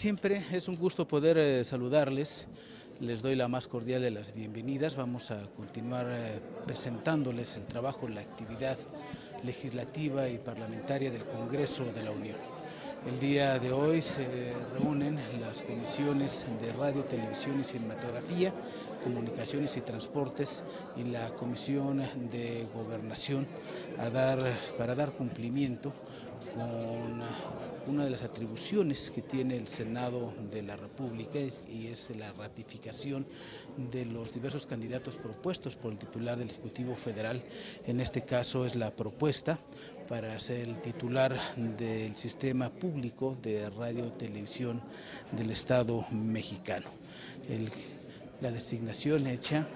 siempre, es un gusto poder saludarles. Les doy la más cordial de las bienvenidas. Vamos a continuar presentándoles el trabajo, la actividad legislativa y parlamentaria del Congreso de la Unión. El día de hoy se reúnen las comisiones de Radio, Televisión y Cinematografía, Comunicaciones y Transportes y la Comisión de Gobernación para dar cumplimiento con una de las atribuciones que tiene el Senado de la República y es la ratificación de los diversos candidatos propuestos por el titular del Ejecutivo Federal. En este caso es la propuesta para ser el titular del sistema público de radio y televisión del Estado mexicano. La designación hecha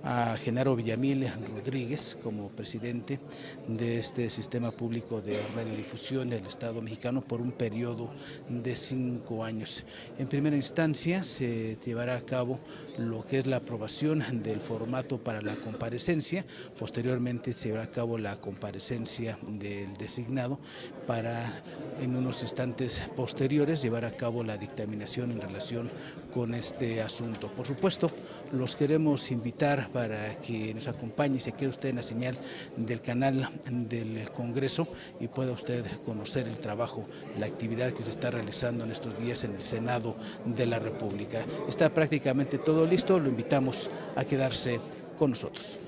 a Genaro Villamil Rodríguez como presidente de este sistema público de radiodifusión del Estado mexicano por un periodo de 5 años. En primera instancia se llevará a cabo lo que es la aprobación del formato para la comparecencia, posteriormente se llevará a cabo la comparecencia del designado para en unos instantes posteriores llevar a cabo la dictaminación en relación con este asunto. Por supuesto, los queremos invitar para que nos acompañe y se quede usted en la señal del canal del Congreso y pueda usted conocer el trabajo, la actividad que se está realizando en estos días en el Senado de la República. Está prácticamente todo listo, lo invitamos a quedarse con nosotros.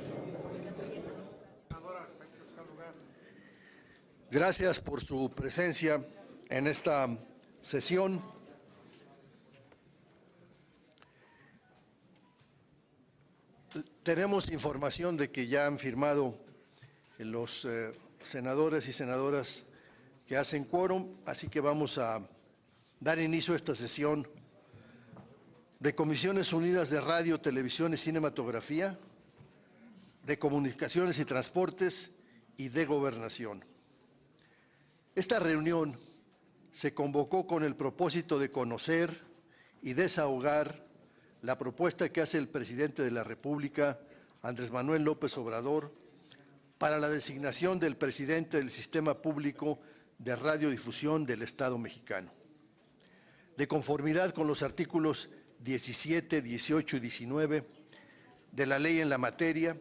Gracias por su presencia en esta sesión. Tenemos información de que ya han firmado los senadores y senadoras que hacen quórum, así que vamos a dar inicio a esta sesión de Comisiones Unidas de Radio, Televisión y Cinematografía, de Comunicaciones y Transportes y de Gobernación. Esta reunión se convocó con el propósito de conocer y desahogar la propuesta que hace el presidente de la República, Andrés Manuel López Obrador, para la designación del presidente del Sistema Público de Radiodifusión del Estado mexicano. De conformidad con los artículos 17, 18 y 19 de la ley en la materia,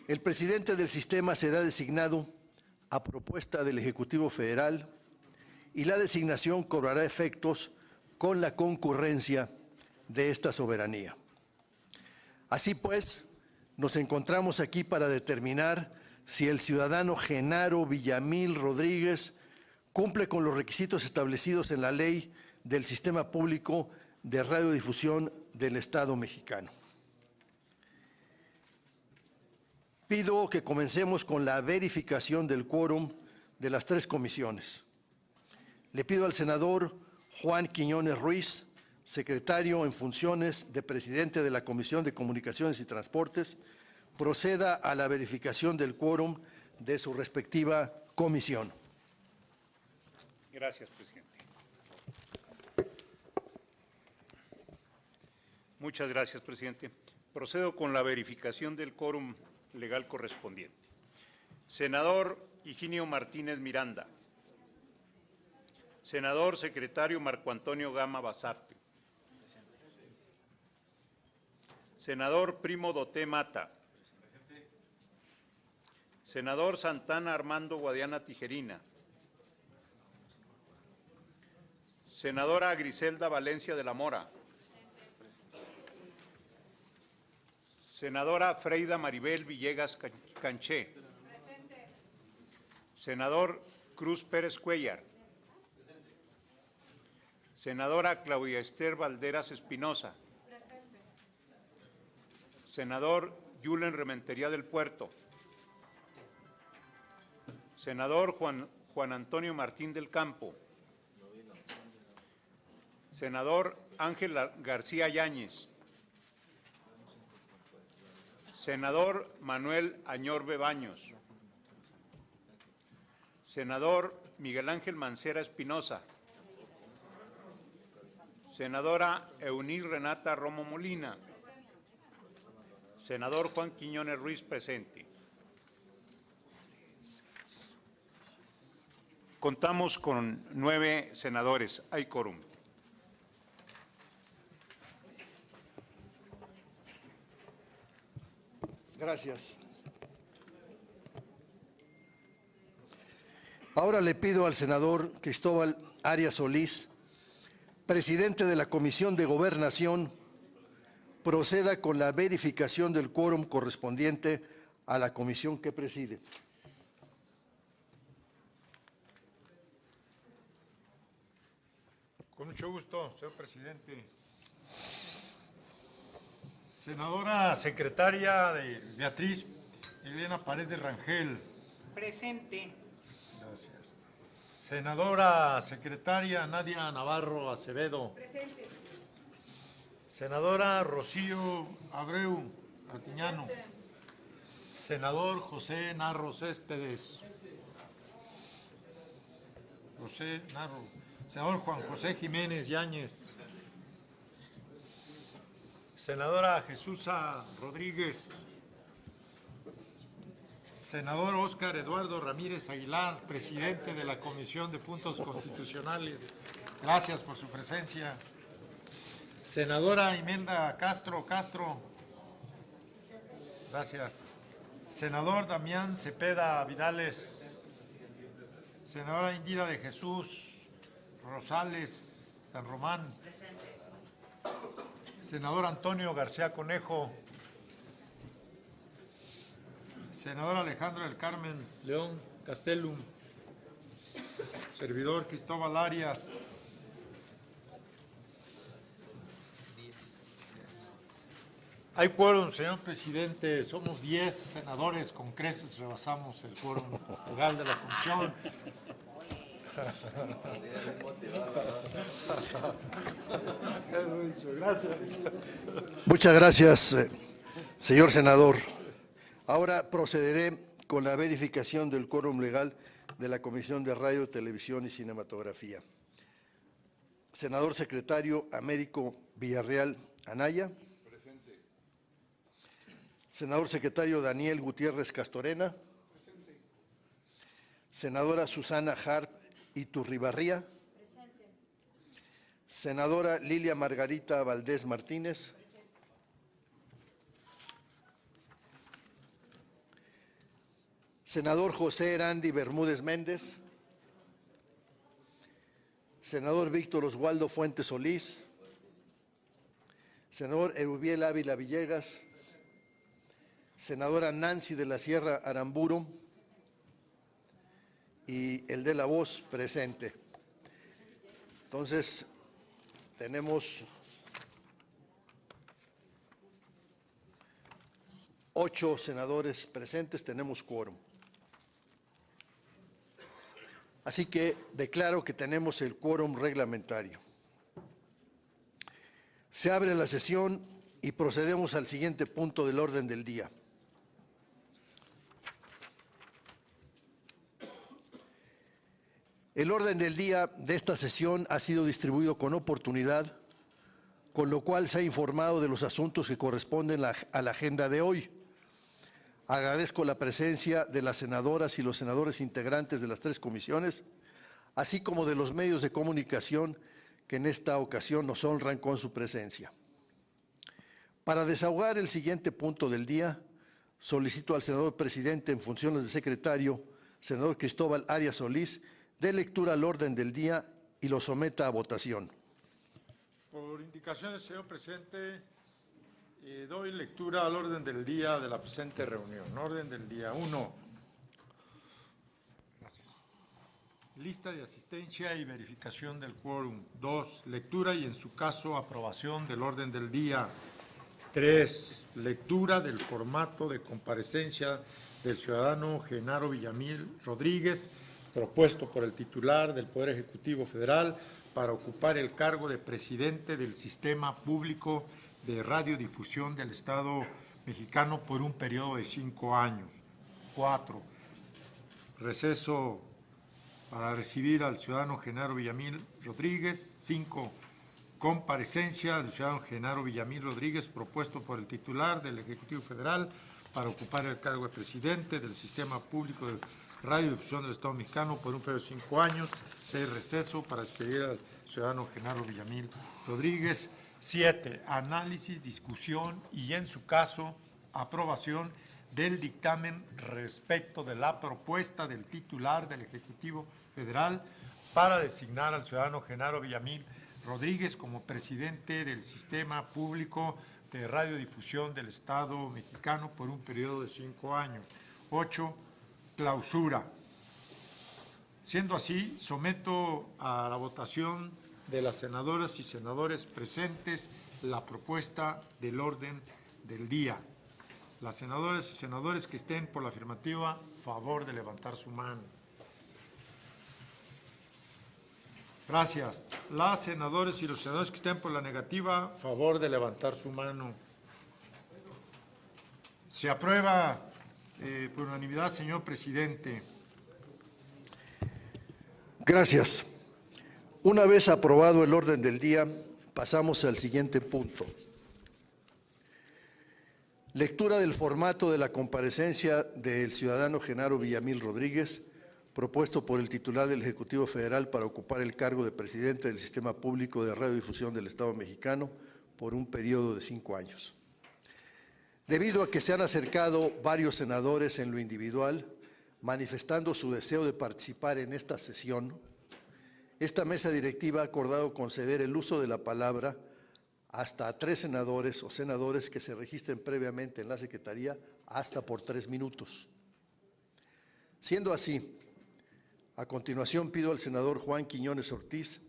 el presidente del sistema será designado a propuesta del Ejecutivo Federal y la designación cobrará efectos con la concurrencia de esta soberanía. Así pues, nos encontramos aquí para determinar si el ciudadano Genaro Villamil Rodríguez cumple con los requisitos establecidos en la Ley del Sistema Público de Radiodifusión del Estado mexicano. Pido que comencemos con la verificación del quórum de las 3 comisiones. Le pido al senador Juan Quiñones Ruiz, secretario en funciones de presidente de la Comisión de Comunicaciones y Transportes, proceda a la verificación del quórum de su respectiva comisión. Gracias, presidente. Muchas gracias, presidente. Procedo con la verificación del quórum legal correspondiente. Senador Higinio Martínez Miranda. Senador secretario Marco Antonio Gama Basarte. Senador Primo Doté Mata. Senador Santana Armando Guadiana Tijerina. Senadora Griselda Valencia de la Mora. Senadora Freida Maribel Villegas Canché. Presente. Senador Cruz Pérez Cuellar. Presente. Senadora Claudia Esther Valderas Espinosa. Presente. Senador Yulen Rementería del Puerto. Senador Juan Antonio Martín del Campo. Senador Ángel García Yáñez. Senador Manuel Añorbe Baños. Senador Miguel Ángel Mancera Espinosa. Senadora Eunice Renata Romo Molina. Senador Juan Quiñones Ruiz, presente. Contamos con 9 senadores. Hay quórum. Gracias. Ahora le pido al senador Cristóbal Arias Solís, presidente de la Comisión de Gobernación, proceda con la verificación del quórum correspondiente a la comisión que preside. Con mucho gusto, señor presidente. Senadora secretaria de Beatriz Elena Paredes Rangel. Presente. Gracias. Senadora secretaria Nadia Navarro Acevedo. Presente. Senadora Rocío Abreu Artiñano. Senador José Narro Céspedes. José Narro. Senador Juan José Jiménez Yáñez. Senadora Jesusa Rodríguez. Senador Óscar Eduardo Ramírez Aguilar, presidente de la Comisión de Puntos Constitucionales. Gracias por su presencia. Senadora Imelda Castro. Gracias. Senador Damián Cepeda Vidales. Senadora Indira de Jesús Rosales San Román. Senador Antonio García Conejo. Senador Alejandro del Carmen León Castellum. Servidor Cristóbal Arias. Hay quórum, señor presidente. Somos 10 senadores, con creces rebasamos el quórum legal de la comisión. Gracias. Muchas gracias, señor senador. Ahora procederé con la verificación del quórum legal de la Comisión de Radio, Televisión y Cinematografía. Senador secretario Américo Villarreal Anaya. Presente. Senador secretario Daniel Gutiérrez Castorena. Presente. Senadora Susana Harp Iturribarría. Presente. Senadora Lilia Margarita Valdés Martínez. Presente. Senador José Erandi Bermúdez Méndez. Senador Víctor Oswaldo Fuentes Solís. Senador Erubiel Ávila Villegas. Senadora Nancy de la Sierra Aramburu. Y el de la voz presente. Entonces, tenemos 8 senadores presentes, tenemos quórum. Así que declaro que tenemos el quórum reglamentario. Se abre la sesión y procedemos al siguiente punto del orden del día. El orden del día de esta sesión ha sido distribuido con oportunidad, con lo cual se ha informado de los asuntos que corresponden a la agenda de hoy. Agradezco la presencia de las senadoras y los senadores integrantes de las 3 comisiones, así como de los medios de comunicación que en esta ocasión nos honran con su presencia. Para desahogar el siguiente punto del día, solicito al senador presidente en funciones de secretario, senador Cristóbal Arias Solís, dé lectura al orden del día y lo someta a votación. Por indicación del señor presidente, doy lectura al orden del día de la presente reunión. Orden del día 1. Lista de asistencia y verificación del quórum. 2. Lectura y, en su caso, aprobación del orden del día. 3. Lectura del formato de comparecencia del ciudadano Genaro Villamil Rodríguez, propuesto por el titular del Poder Ejecutivo Federal para ocupar el cargo de presidente del Sistema Público de Radiodifusión del Estado mexicano por un periodo de 5 años. 4. Receso para recibir al ciudadano Genaro Villamil Rodríguez. 5. Comparecencia del ciudadano Genaro Villamil Rodríguez, propuesto por el titular del Ejecutivo Federal para ocupar el cargo de presidente del Sistema Público de Radiodifusión del Estado Mexicano por un periodo de 5 años. 6, receso para despedir al ciudadano Genaro Villamil Rodríguez. 7, análisis, discusión y, en su caso, aprobación del dictamen respecto de la propuesta del titular del Ejecutivo Federal para designar al ciudadano Genaro Villamil Rodríguez como presidente del Sistema Público de Radiodifusión del Estado Mexicano por un periodo de 5 años. 8, clausura. Siendo así, someto a la votación de las senadoras y senadores presentes la propuesta del orden del día. Las senadoras y senadores que estén por la afirmativa, favor de levantar su mano. Gracias. Las senadoras y los senadores que estén por la negativa, favor de levantar su mano. Se aprueba por unanimidad, señor presidente. Gracias. Una vez aprobado el orden del día, pasamos al siguiente punto. Lectura del formato de la comparecencia del ciudadano Genaro Villamil Rodríguez, propuesto por el titular del Ejecutivo Federal para ocupar el cargo de presidente del Sistema Público de Radiodifusión del Estado Mexicano por un periodo de 5 años. Debido a que se han acercado varios senadores en lo individual, manifestando su deseo de participar en esta sesión, esta mesa directiva ha acordado conceder el uso de la palabra hasta a 3 senadores o senadores que se registren previamente en la Secretaría hasta por 3 minutos. Siendo así, a continuación pido al senador Juan Quiñones Ortiz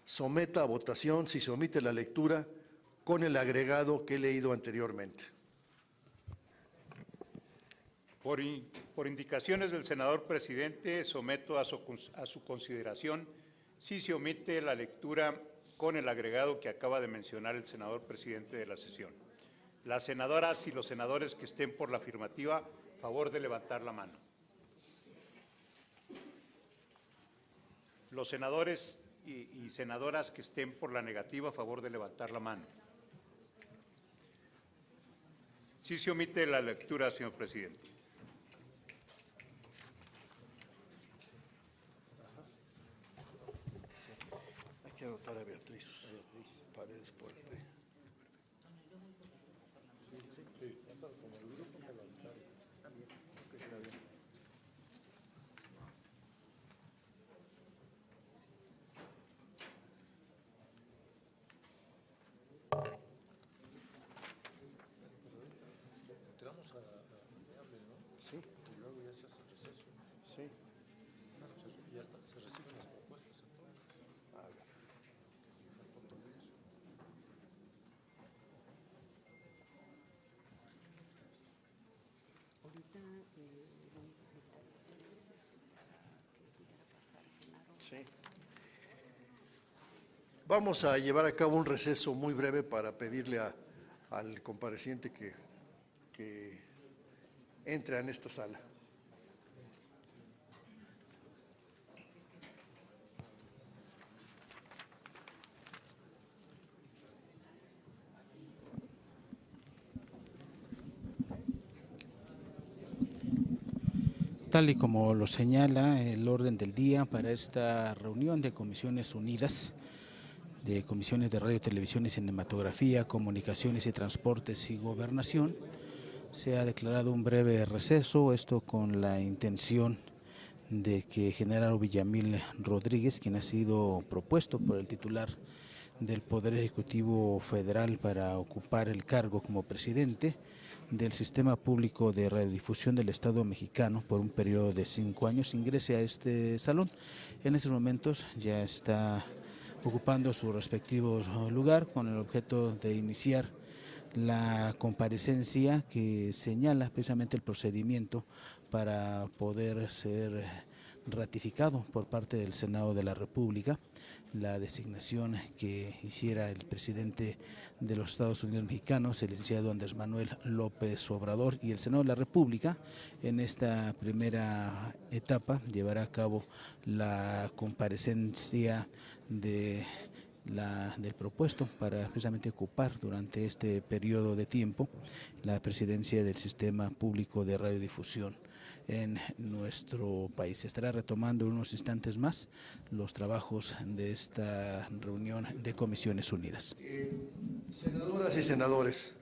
someta a votación si se omite la lectura con el agregado que he leído anteriormente. Por indicaciones del senador presidente, someto a su consideración si se omite la lectura con el agregado que acaba de mencionar el senador presidente de la sesión. Las senadoras y los senadores que estén por la afirmativa, favor de levantar la mano. Los senadores y senadoras que estén por la negativa, favor de levantar la mano. Sí se omite la lectura, señor presidente. Hay que anotar a Beatriz Paredes Puente. Sí. Y luego ya se hace el receso. Sí. Ya está, se reciben las propuestas. A ver. Ahorita vamos a hacer el receso que pudiera pasar Genaro. Sí. Vamos a llevar a cabo un receso muy breve para pedirle al compareciente que entre en esta sala. Tal y como lo señala el orden del día para esta reunión de Comisiones Unidas, de Comisiones de Radio, Televisión y Cinematografía, Comunicaciones y Transportes y Gobernación, se ha declarado un breve receso, esto con la intención de que Genaro Villamil Rodríguez, quien ha sido propuesto por el titular del Poder Ejecutivo Federal para ocupar el cargo como presidente del Sistema Público de Radiodifusión del Estado Mexicano por un periodo de 5 años, ingrese a este salón. En estos momentos ya está ocupando su respectivo lugar con el objeto de iniciar la comparecencia que señala precisamente el procedimiento para poder ser ratificado por parte del Senado de la República la designación que hiciera el presidente de los Estados Unidos mexicanos, el licenciado Andrés Manuel López Obrador, y el Senado de la República. En esta primera etapa llevará a cabo la comparecencia de del propuesto para precisamente ocupar durante este periodo de tiempo la presidencia del Sistema Público de Radiodifusión en nuestro país. Se estará retomando en unos instantes más los trabajos de esta reunión de Comisiones Unidas. Senadoras y senadores,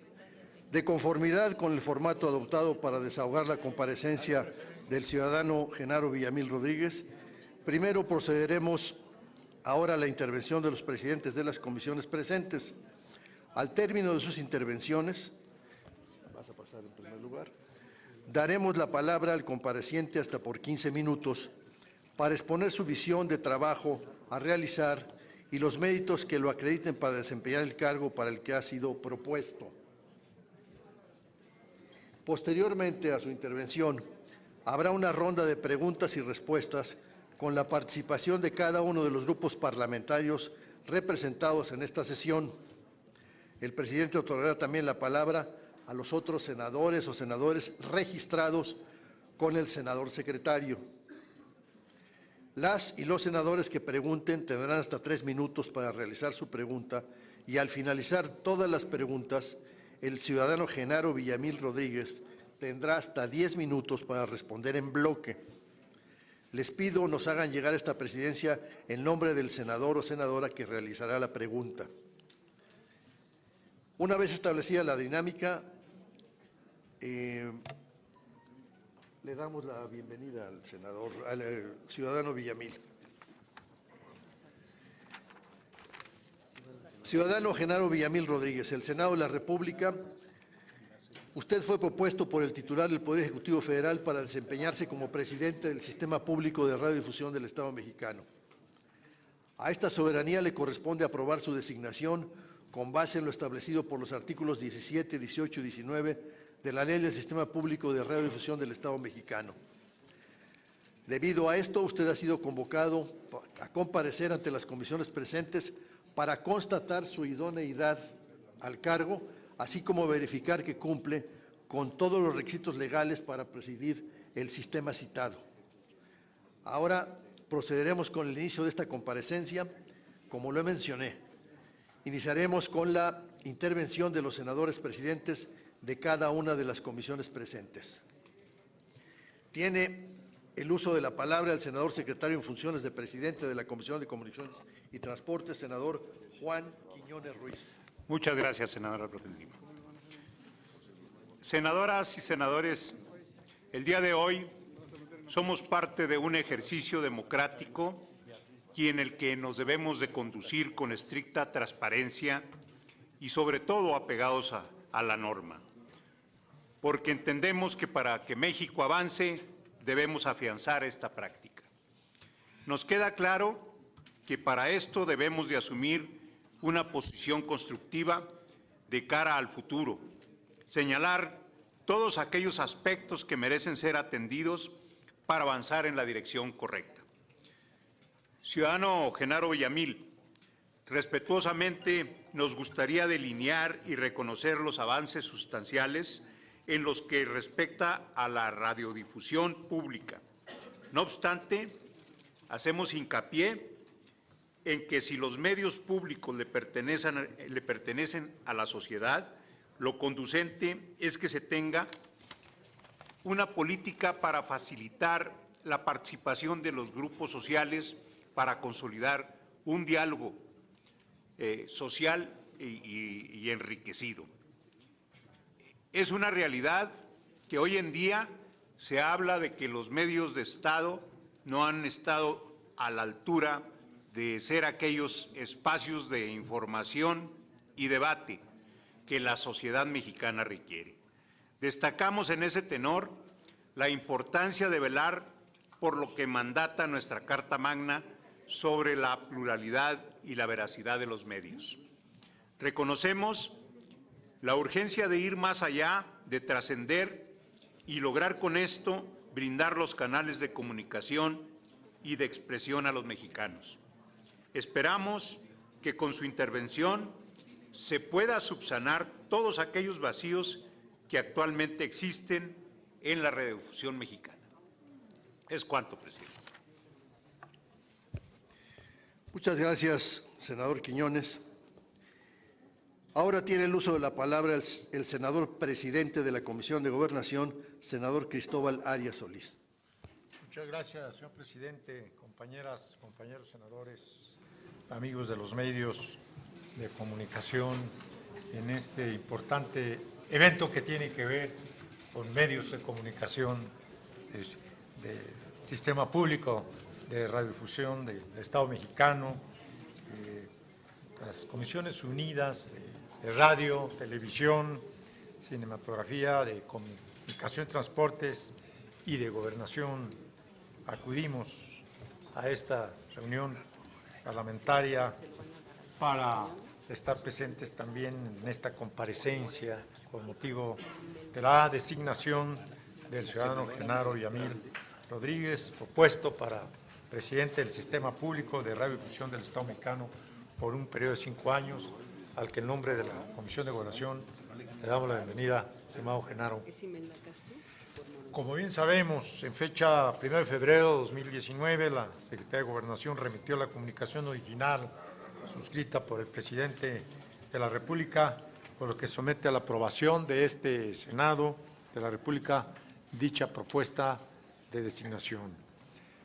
de conformidad con el formato adoptado para desahogar la comparecencia del ciudadano Genaro Villamil Rodríguez, primero procederemos ahora a la intervención de los presidentes de las comisiones presentes. Al término de sus intervenciones, vas a pasar en primer lugar, daremos la palabra al compareciente hasta por 15 minutos para exponer su visión de trabajo a realizar y los méritos que lo acrediten para desempeñar el cargo para el que ha sido propuesto. Posteriormente a su intervención, habrá una ronda de preguntas y respuestas con la participación de cada uno de los grupos parlamentarios representados en esta sesión. El presidente otorgará también la palabra a los otros senadores o senadores registrados con el senador secretario. Las y los senadores que pregunten tendrán hasta 3 minutos para realizar su pregunta y al finalizar todas las preguntas, el ciudadano Genaro Villamil Rodríguez tendrá hasta 10 minutos para responder en bloque. Les pido nos hagan llegar esta presidencia en nombre del senador o senadora que realizará la pregunta. Una vez establecida la dinámica, le damos la bienvenida al senador, al ciudadano Villamil. Ciudadano Genaro Villamil Rodríguez, el Senado de la República, usted fue propuesto por el titular del Poder Ejecutivo Federal para desempeñarse como presidente del Sistema Público de Radiodifusión del Estado mexicano. A esta soberanía le corresponde aprobar su designación con base en lo establecido por los artículos 17, 18 y 19 de la Ley del Sistema Público de Radiodifusión del Estado mexicano. Debido a esto, usted ha sido convocado a comparecer ante las comisiones presentes para constatar su idoneidad al cargo, así como verificar que cumple con todos los requisitos legales para presidir el sistema citado. Ahora procederemos con el inicio de esta comparecencia. Como lo mencioné, iniciaremos con la intervención de los senadores presidentes de cada una de las comisiones presentes. Tiene el uso de la palabra el senador secretario en funciones de presidente de la Comisión de Comunicaciones y Transportes, senador Juan Quiñones Ruiz. Muchas gracias, senadora Protendiva. Senadoras y senadores, el día de hoy somos parte de un ejercicio democrático y en el que nos debemos de conducir con estricta transparencia y sobre todo apegados a la norma, porque entendemos que para que México avance debemos afianzar esta práctica. Nos queda claro que para esto debemos de asumir una posición constructiva de cara al futuro, señalar todos aquellos aspectos que merecen ser atendidos para avanzar en la dirección correcta. Ciudadano Genaro Villamil, respetuosamente nos gustaría delinear y reconocer los avances sustanciales en los que respecta a la radiodifusión pública. No obstante, hacemos hincapié en que si los medios públicos le pertenecen a la sociedad, lo conducente es que se tenga una política para facilitar la participación de los grupos sociales para consolidar un diálogo social y enriquecido. Es una realidad que hoy en día se habla de que los medios de Estado no han estado a la altura de ser aquellos espacios de información y debate que la sociedad mexicana requiere. Destacamos en ese tenor la importancia de velar por lo que mandata nuestra Carta Magna sobre la pluralidad y la veracidad de los medios. Reconocemos la urgencia de ir más allá, de trascender y lograr con esto brindar los canales de comunicación y de expresión a los mexicanos. Esperamos que con su intervención se pueda subsanar todos aquellos vacíos que actualmente existen en la radiodifusión mexicana. Es cuanto, presidente. Muchas gracias, senador Quiñones. Ahora tiene el uso de la palabra el senador presidente de la Comisión de Gobernación, senador Cristóbal Arias Solís. Muchas gracias, señor presidente, compañeras, compañeros senadores, amigos de los medios de comunicación, en este importante evento que tiene que ver con medios de comunicación del sistema público de radiodifusión del Estado mexicano, las Comisiones Unidas de Radio, Televisión, Cinematografía, de Comunicación, Transportes y de Gobernación. Acudimos a esta reunión parlamentaria para estar presentes también en esta comparecencia con motivo de la designación del ciudadano Genaro Villamil Rodríguez, propuesto para presidente del Sistema Público de Radiodifusión del Estado Mexicano por un periodo de 5 años, al que en nombre de la Comisión de Gobernación le damos la bienvenida, estimado Genaro. Como bien sabemos, en fecha 1 de febrero de 2019, la Secretaría de Gobernación remitió la comunicación original suscrita por el presidente de la República, por lo que somete a la aprobación de este Senado de la República dicha propuesta de designación.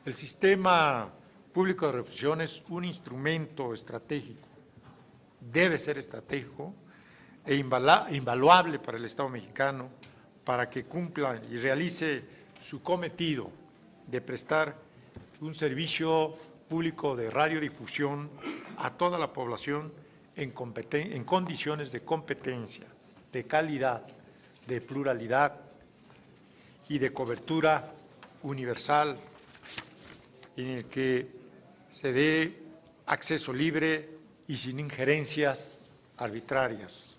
El Sistema Público de Radiodifusión es un instrumento estratégico, debe ser estratégico e invaluable para el Estado mexicano, para que cumpla y realice su cometido de prestar un servicio público de radiodifusión a toda la población en condiciones de competencia, de calidad, de pluralidad y de cobertura universal, en el que se dé acceso libre y sin injerencias arbitrarias.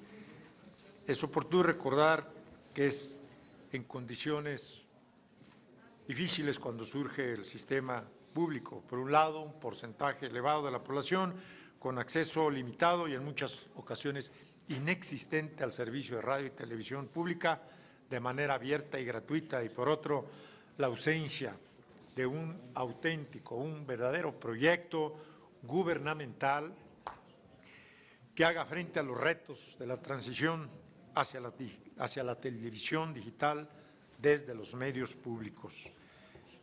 Es oportuno recordar que es en condiciones difíciles cuando surge el sistema público. Por un lado, un porcentaje elevado de la población con acceso limitado y en muchas ocasiones inexistente al servicio de radio y televisión pública de manera abierta y gratuita, y por otro, la ausencia de un auténtico, un verdadero proyecto gubernamental que haga frente a los retos de la transición hacia la televisión digital desde los medios públicos.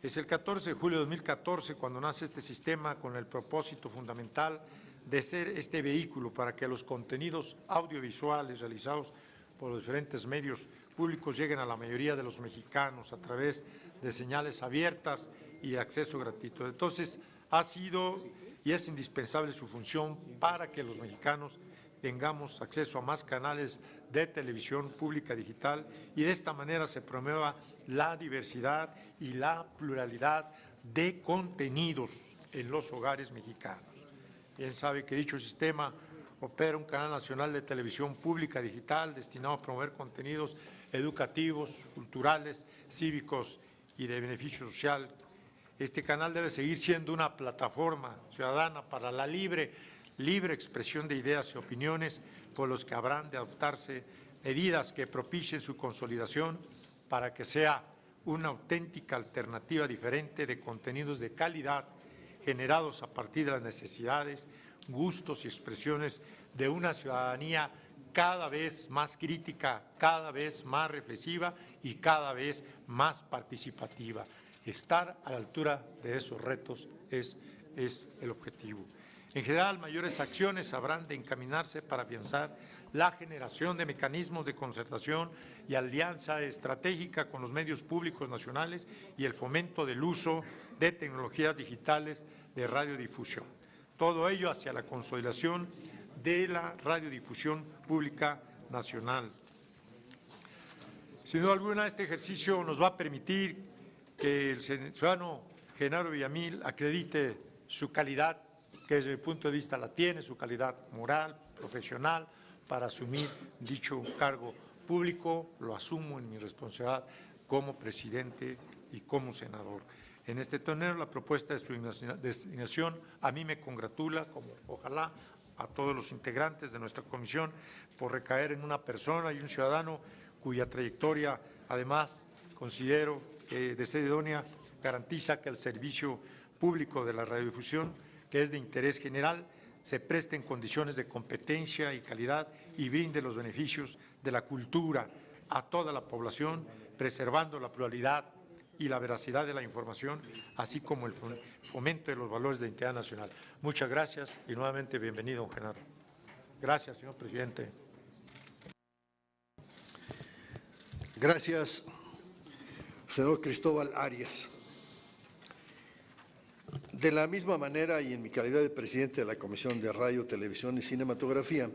Es el 14 de julio de 2014 cuando nace este sistema con el propósito fundamental de ser este vehículo para que los contenidos audiovisuales realizados por los diferentes medios públicos lleguen a la mayoría de los mexicanos a través de señales abiertas y de acceso gratuito. Entonces, ha sido y es indispensable su función para que los mexicanos tengamos acceso a más canales de televisión pública digital y de esta manera se promueva la diversidad y la pluralidad de contenidos en los hogares mexicanos. Bien sabe que dicho sistema opera un canal nacional de televisión pública digital destinado a promover contenidos educativos, culturales, cívicos y de beneficio social. Este canal debe seguir siendo una plataforma ciudadana para la libre expresión de ideas y opiniones, por los que habrán de adoptarse medidas que propicien su consolidación para que sea una auténtica alternativa diferente de contenidos de calidad generados a partir de las necesidades, gustos y expresiones de una ciudadanía cada vez más crítica, cada vez más reflexiva y cada vez más participativa. Estar a la altura de esos retos es el objetivo. En general, mayores acciones habrán de encaminarse para afianzar la generación de mecanismos de concertación y alianza estratégica con los medios públicos nacionales y el fomento del uso de tecnologías digitales de radiodifusión. Todo ello hacia la consolidación de la radiodifusión pública nacional. Sin duda alguna, este ejercicio nos va a permitir que el ciudadano Genaro Villamil acredite su calidad, que desde mi punto de vista la tiene, su calidad moral, profesional, para asumir dicho cargo público. Lo asumo en mi responsabilidad como presidente y como senador. En este torneo, la propuesta de su designación a mí me congratula, como ojalá a todos los integrantes de nuestra comisión, por recaer en una persona y un ciudadano cuya trayectoria, además, considero que de ser idónea, garantiza que el servicio público de la radiodifusión que es de interés general, se preste en condiciones de competencia y calidad y brinde los beneficios de la cultura a toda la población, preservando la pluralidad y la veracidad de la información, así como el fomento de los valores de identidad nacional. Muchas gracias y nuevamente bienvenido, don Genaro. Gracias, señor presidente. Gracias, senador Cristóbal Arias. De la misma manera y en mi calidad de presidente de la Comisión de Radio, Televisión y Cinematografía,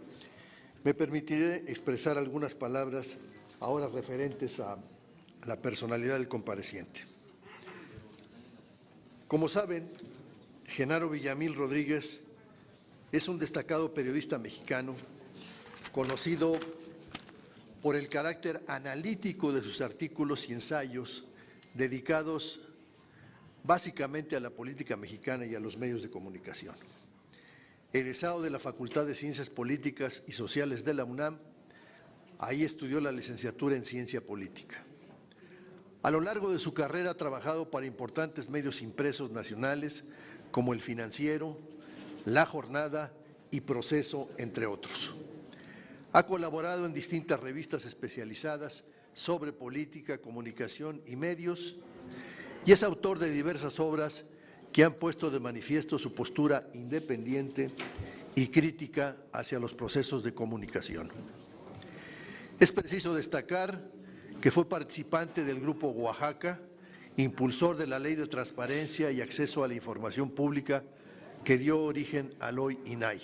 me permitiré expresar algunas palabras ahora referentes a la personalidad del compareciente. Como saben, Genaro Villamil Rodríguez es un destacado periodista mexicano, conocido por el carácter analítico de sus artículos y ensayos dedicados básicamente a la política mexicana y a los medios de comunicación. Egresado de la Facultad de Ciencias Políticas y Sociales de la UNAM, ahí estudió la licenciatura en Ciencia Política. A lo largo de su carrera ha trabajado para importantes medios impresos nacionales como El Financiero, La Jornada y Proceso, entre otros. Ha colaborado en distintas revistas especializadas sobre política, comunicación y medios y es autor de diversas obras que han puesto de manifiesto su postura independiente y crítica hacia los procesos de comunicación. Es preciso destacar que fue participante del Grupo Oaxaca, impulsor de la Ley de Transparencia y Acceso a la Información Pública que dio origen al hoy INAI.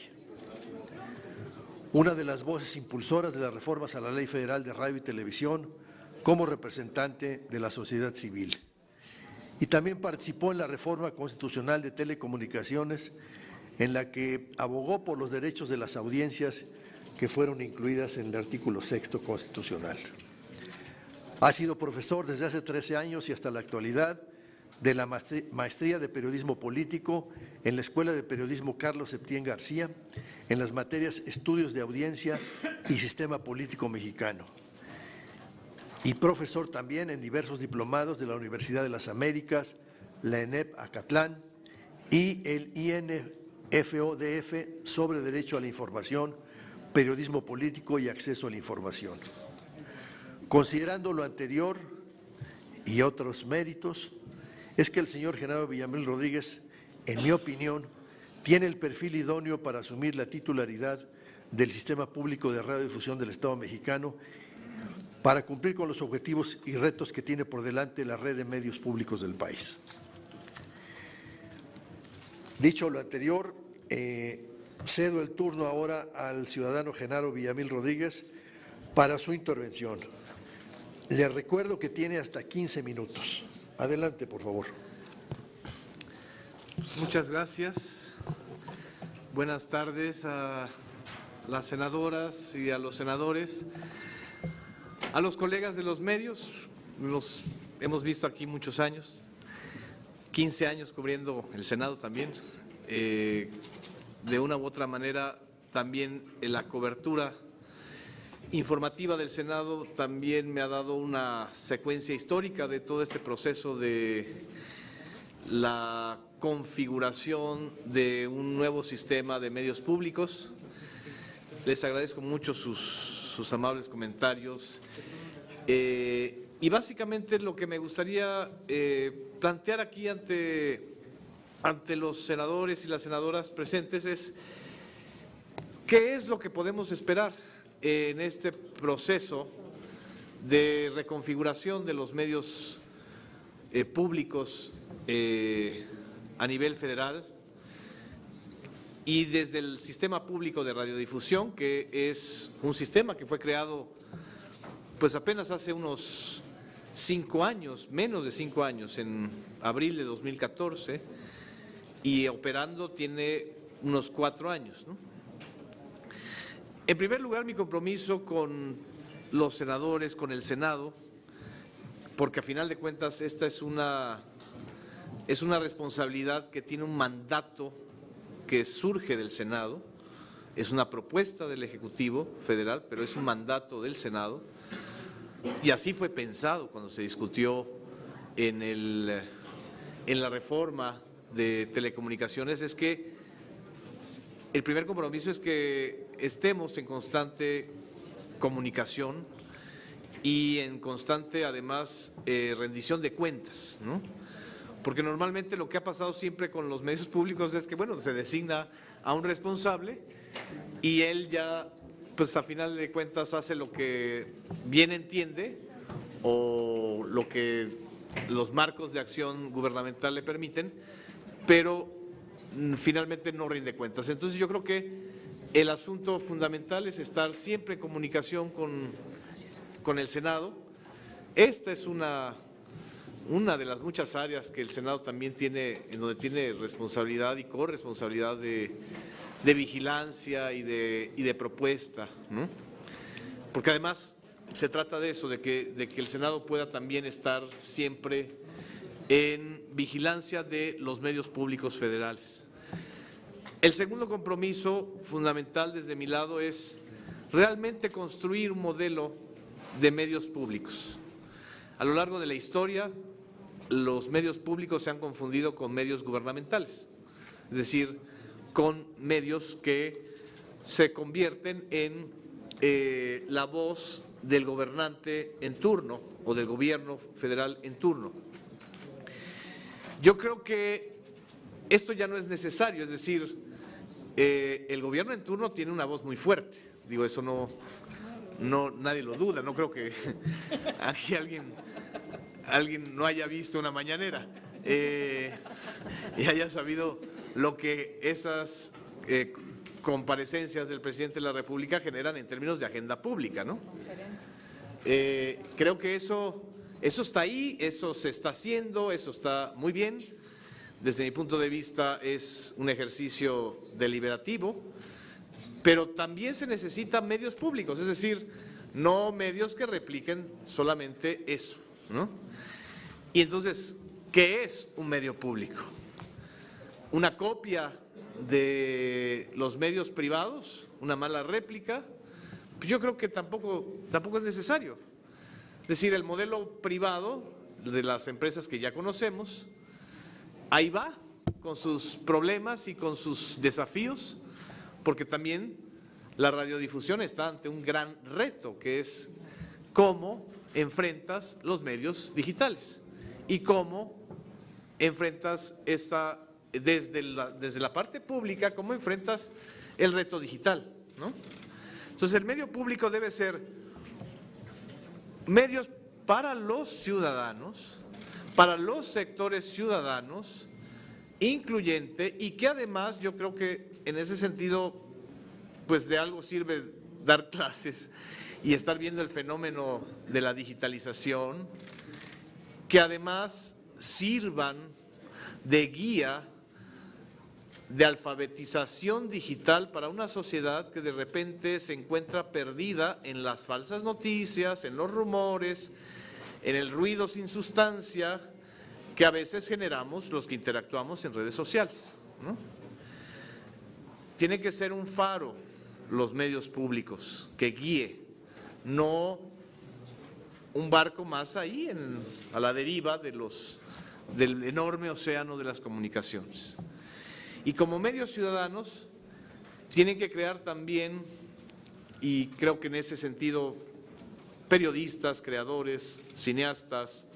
Una de las voces impulsoras de las reformas a la Ley Federal de Radio y Televisión como representante de la sociedad civil. Y también participó en la reforma constitucional de telecomunicaciones, en la que abogó por los derechos de las audiencias que fueron incluidas en el artículo 6º constitucional. Ha sido profesor desde hace 13 años y hasta la actualidad de la Maestría de Periodismo Político en la Escuela de Periodismo Carlos Septién García, en las materias Estudios de Audiencia y Sistema Político Mexicano. Y profesor también en diversos diplomados de la Universidad de las Américas, la ENEP Acatlán y el INFODF sobre Derecho a la Información, Periodismo Político y Acceso a la Información. Considerando lo anterior y otros méritos, es que el señor Genaro Villamil Rodríguez, en mi opinión, tiene el perfil idóneo para asumir la titularidad del Sistema Público de Radiodifusión del Estado mexicano para cumplir con los objetivos y retos que tiene por delante la red de medios públicos del país. Dicho lo anterior, cedo el turno ahora al ciudadano Genaro Villamil Rodríguez para su intervención. Le recuerdo que tiene hasta 15 minutos. Adelante, por favor. Muchas gracias. Buenas tardes a las senadoras y a los senadores, a los colegas de los medios. Los hemos visto aquí muchos años, 15 años cubriendo el Senado también. De una u otra manera, también en la cobertura informativa del Senado también me ha dado una secuencia histórica de todo este proceso de la configuración de un nuevo sistema de medios públicos. Les agradezco mucho sus amables comentarios y básicamente lo que me gustaría plantear aquí ante los senadores y las senadoras presentes es ¿qué es lo que podemos esperar en este proceso de reconfiguración de los medios públicos a nivel federal y desde el sistema público de radiodifusión, que es un sistema que fue creado pues apenas hace unos 5 años, menos de 5 años, en abril de 2014, y operando tiene unos 4 años, ¿no? En primer lugar, mi compromiso con los senadores, con el Senado, porque a final de cuentas esta es una responsabilidad que tiene un mandato que surge del Senado, es una propuesta del Ejecutivo Federal, pero es un mandato del Senado, y así fue pensado cuando se discutió en la reforma de telecomunicaciones, es que el primer compromiso es que estemos en constante comunicación y en constante, además, rendición de cuentas, ¿no? Porque normalmente lo que ha pasado siempre con los medios públicos es que, bueno, se designa a un responsable y él ya, pues a final de cuentas, hace lo que bien entiende o lo que los marcos de acción gubernamental le permiten, pero finalmente no rinde cuentas. Entonces yo creo que el asunto fundamental es estar siempre en comunicación con el Senado. Esta es una de las muchas áreas que el Senado también tiene, en donde tiene responsabilidad y corresponsabilidad de vigilancia y de propuesta, ¿no? Porque además se trata de eso, de que el Senado pueda también estar siempre en vigilancia de los medios públicos federales. El segundo compromiso fundamental desde mi lado es realmente construir un modelo de medios públicos. A lo largo de la historia, los medios públicos se han confundido con medios gubernamentales, es decir, con medios que se convierten en la voz del gobernante en turno o del gobierno federal en turno. Yo creo que esto ya no es necesario, es decir, el gobierno en turno tiene una voz muy fuerte, digo, eso no nadie lo duda, no creo que aquí alguien no haya visto una mañanera y haya sabido lo que esas comparecencias del presidente de la República generan en términos de agenda pública, ¿no? Creo que eso está ahí, eso se está haciendo, eso está muy bien. Desde mi punto de vista es un ejercicio deliberativo, pero también se necesitan medios públicos, es decir, no medios que repliquen solamente eso, ¿no? Y entonces, ¿qué es un medio público? ¿Una copia de los medios privados? ¿Una mala réplica? Pues yo creo que tampoco es necesario. Es decir, el modelo privado de las empresas que ya conocemos, ahí va, con sus problemas y con sus desafíos, porque también la radiodifusión está ante un gran reto, que es cómo enfrentas los medios digitales y cómo enfrentas desde la parte pública, cómo enfrentas el reto digital, ¿no? Entonces el medio público debe ser medios para los ciudadanos, para los sectores ciudadanos, incluyente, y que además yo creo que en ese sentido pues de algo sirve dar clases y estar viendo el fenómeno de la digitalización, que además sirvan de guía de alfabetización digital para una sociedad que de repente se encuentra perdida en las falsas noticias, en los rumores, en el ruido sin sustancia que a veces generamos los que interactuamos en redes sociales, ¿no? Tiene que ser un faro los medios públicos que guíe, no un barco más ahí a la deriva del enorme océano de las comunicaciones. Y como medios ciudadanos tienen que crear también, y creo que en ese sentido periodistas, creadores, cineastas,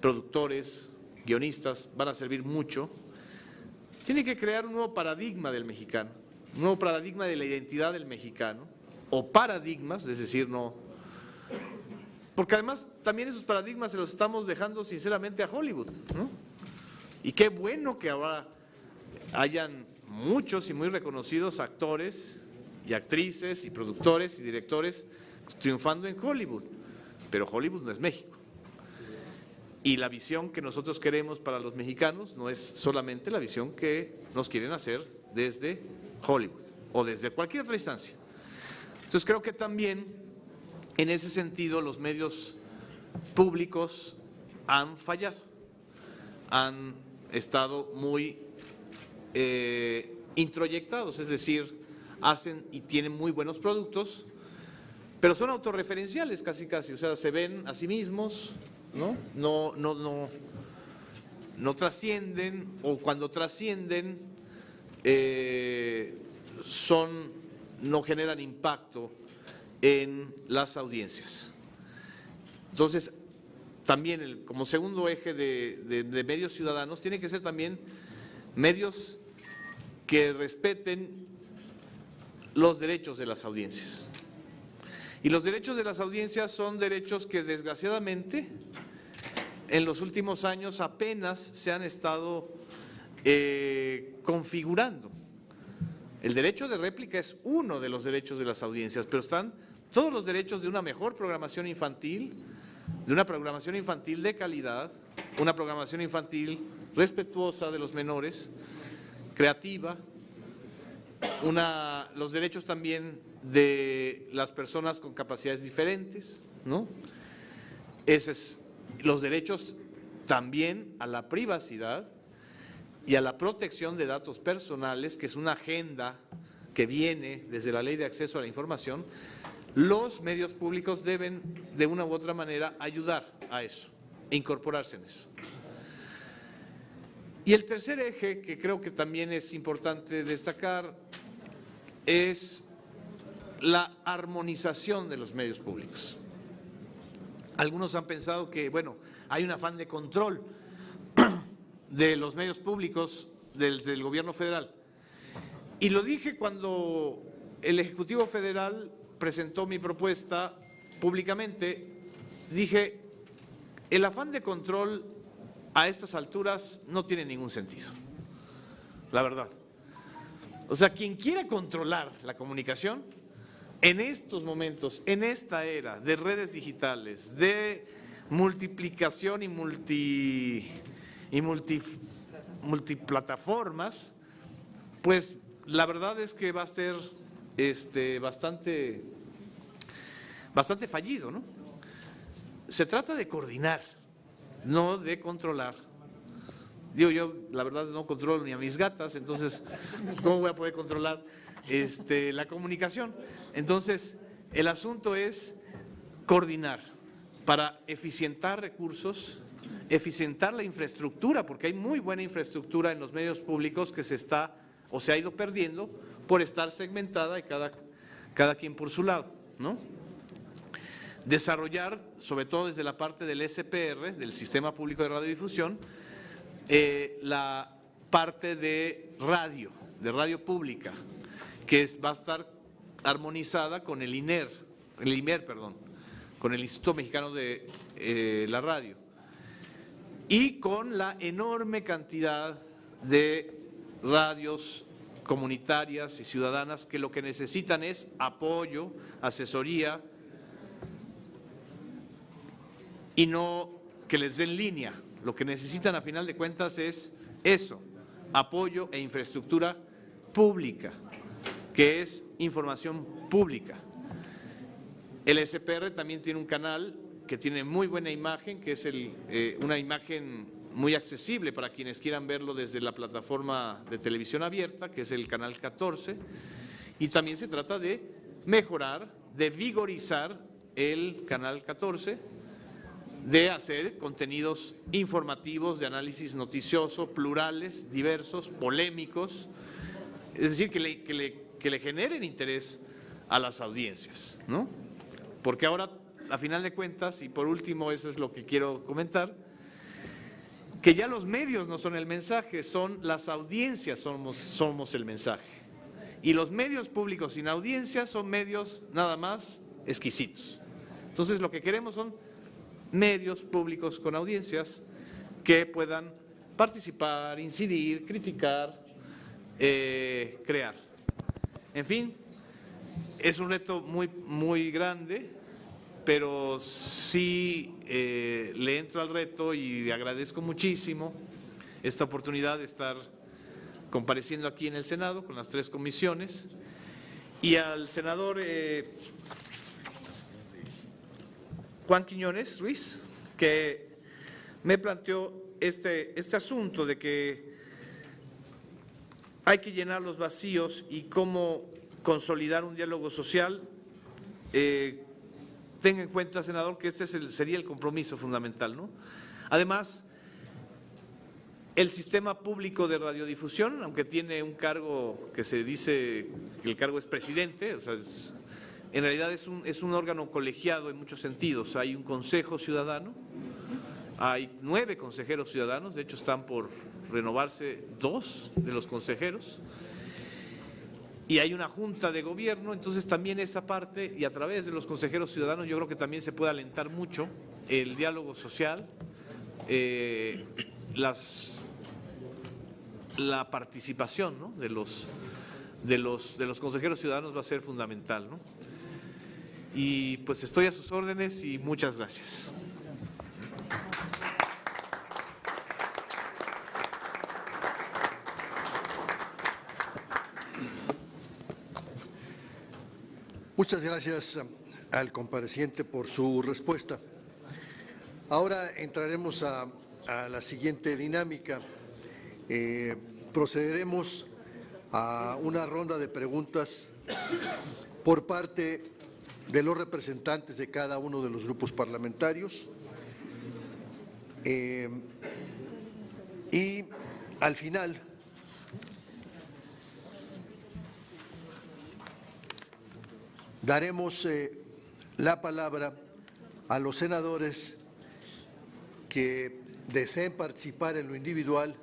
productores, guionistas van a servir mucho, tienen que crear un nuevo paradigma del mexicano, un nuevo paradigma de la identidad del mexicano, o paradigmas, es decir, no… Porque además también esos paradigmas se los estamos dejando sinceramente a Hollywood, ¿no? Y qué bueno que ahora hayan muchos y muy reconocidos actores y actrices y productores y directores triunfando en Hollywood, pero Hollywood no es México. Y la visión que nosotros queremos para los mexicanos no es solamente la visión que nos quieren hacer desde Hollywood o desde cualquier otra instancia. Entonces creo que también en ese sentido los medios públicos han fallado, han estado muy introyectados, es decir, hacen y tienen muy buenos productos, pero son autorreferenciales casi, o sea, se ven a sí mismos, ¿no? No trascienden, o cuando trascienden no generan impacto en las audiencias. Entonces, también como segundo eje de medios ciudadanos, tiene que ser también medios que respeten los derechos de las audiencias. Y los derechos de las audiencias son derechos que desgraciadamente en los últimos años apenas se han estado configurando. El derecho de réplica es uno de los derechos de las audiencias, pero están todos los derechos de una mejor programación infantil, de una programación infantil de calidad, una programación infantil respetuosa de los menores, creativa, los derechos también de las personas con capacidades diferentes, ¿no? Los derechos también a la privacidad y a la protección de datos personales, que es una agenda que viene desde la Ley de Acceso a la Información. Los medios públicos deben, de una u otra manera, ayudar a eso, e incorporarse en eso. Y el tercer eje, que creo que también es importante destacar, es la armonización de los medios públicos. Algunos han pensado que, bueno, hay un afán de control de los medios públicos del gobierno federal. Y lo dije cuando el Ejecutivo Federal presentó mi propuesta públicamente, dije, el afán de control a estas alturas no tiene ningún sentido, la verdad. O sea, quien quiera controlar la comunicación en estos momentos, en esta era de redes digitales, de multiplicación y multiplataformas, pues la verdad es que va a ser bastante fallido, ¿no? Se trata de coordinar, no de controlar. Digo, yo la verdad no controlo ni a mis gatas, entonces ¿cómo voy a poder controlar la comunicación? Entonces, el asunto es coordinar para eficientar recursos, eficientar la infraestructura, porque hay muy buena infraestructura en los medios públicos que se está o se ha ido perdiendo por estar segmentada y cada quien por su lado, ¿no? Desarrollar, sobre todo desde la parte del SPR, del Sistema Público de Radiodifusión, la parte de radio pública, que va a estar armonizada con el IMER, con el Instituto Mexicano de la Radio, y con la enorme cantidad de radios comunitarias y ciudadanas que lo que necesitan es apoyo, asesoría, y no que les den línea. Lo que necesitan a final de cuentas es eso, apoyo e infraestructura pública, que es información pública. El SPR también tiene un canal que tiene muy buena imagen, que es una imagen muy accesible para quienes quieran verlo desde la plataforma de televisión abierta, que es el canal 14, y también se trata de mejorar, de vigorizar el canal 14, de hacer contenidos informativos, de análisis noticioso, plurales, diversos, polémicos, es decir, que le generen interés a las audiencias, ¿no? Porque ahora, a final de cuentas, y por último, eso es lo que quiero comentar, que ya los medios no son el mensaje, son las audiencias somos el mensaje. Y los medios públicos sin audiencia son medios nada más exquisitos. Entonces, lo que queremos son medios públicos con audiencias que puedan participar, incidir, criticar, crear. En fin, es un reto muy grande, pero sí le entro al reto y agradezco muchísimo esta oportunidad de estar compareciendo aquí en el Senado con las 3 comisiones, y al senador Juan Quiñones Ruiz, que me planteó este asunto de que hay que llenar los vacíos y cómo consolidar un diálogo social. Tenga en cuenta, senador, que este sería el compromiso fundamental, ¿no? Además, El sistema público de radiodifusión, aunque tiene un cargo que se dice que el cargo es presidente, o sea, en realidad es un órgano colegiado en muchos sentidos. Hay un consejo ciudadano, hay 9 consejeros ciudadanos, de hecho están por renovarse 2 de los consejeros, y hay una junta de gobierno. Entonces también esa parte, y a través de los consejeros ciudadanos, yo creo que también se puede alentar mucho el diálogo social, la participación, ¿no?, de los consejeros ciudadanos va a ser fundamental, ¿no? Y pues estoy a sus órdenes y muchas gracias. Muchas gracias al compareciente por su respuesta. Ahora entraremos a la siguiente dinámica. Procederemos a una ronda de preguntas por parte de los representantes de cada uno de los grupos parlamentarios. Y al final daremos la palabra a los senadores que deseen participar en lo individual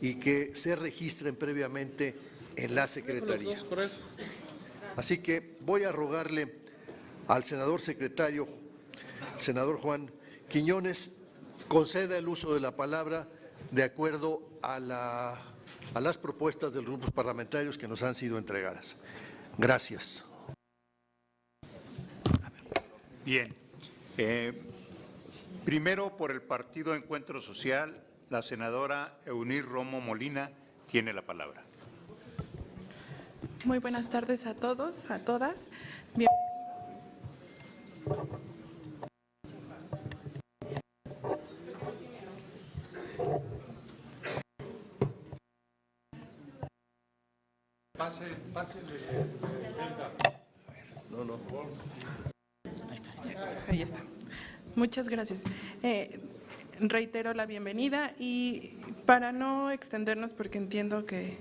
y que se registren previamente en la Secretaría. Así que voy a rogarle al senador secretario, el senador Juan Quiñones, conceda el uso de la palabra de acuerdo a las propuestas de los grupos parlamentarios que nos han sido entregadas. Gracias. Bien. Primero, por el Partido Encuentro Social, la senadora Eunir Romo Molina tiene la palabra. Muy buenas tardes a todos, a todas. Ahí está. Muchas gracias. Reitero la bienvenida y para no extendernos, porque entiendo que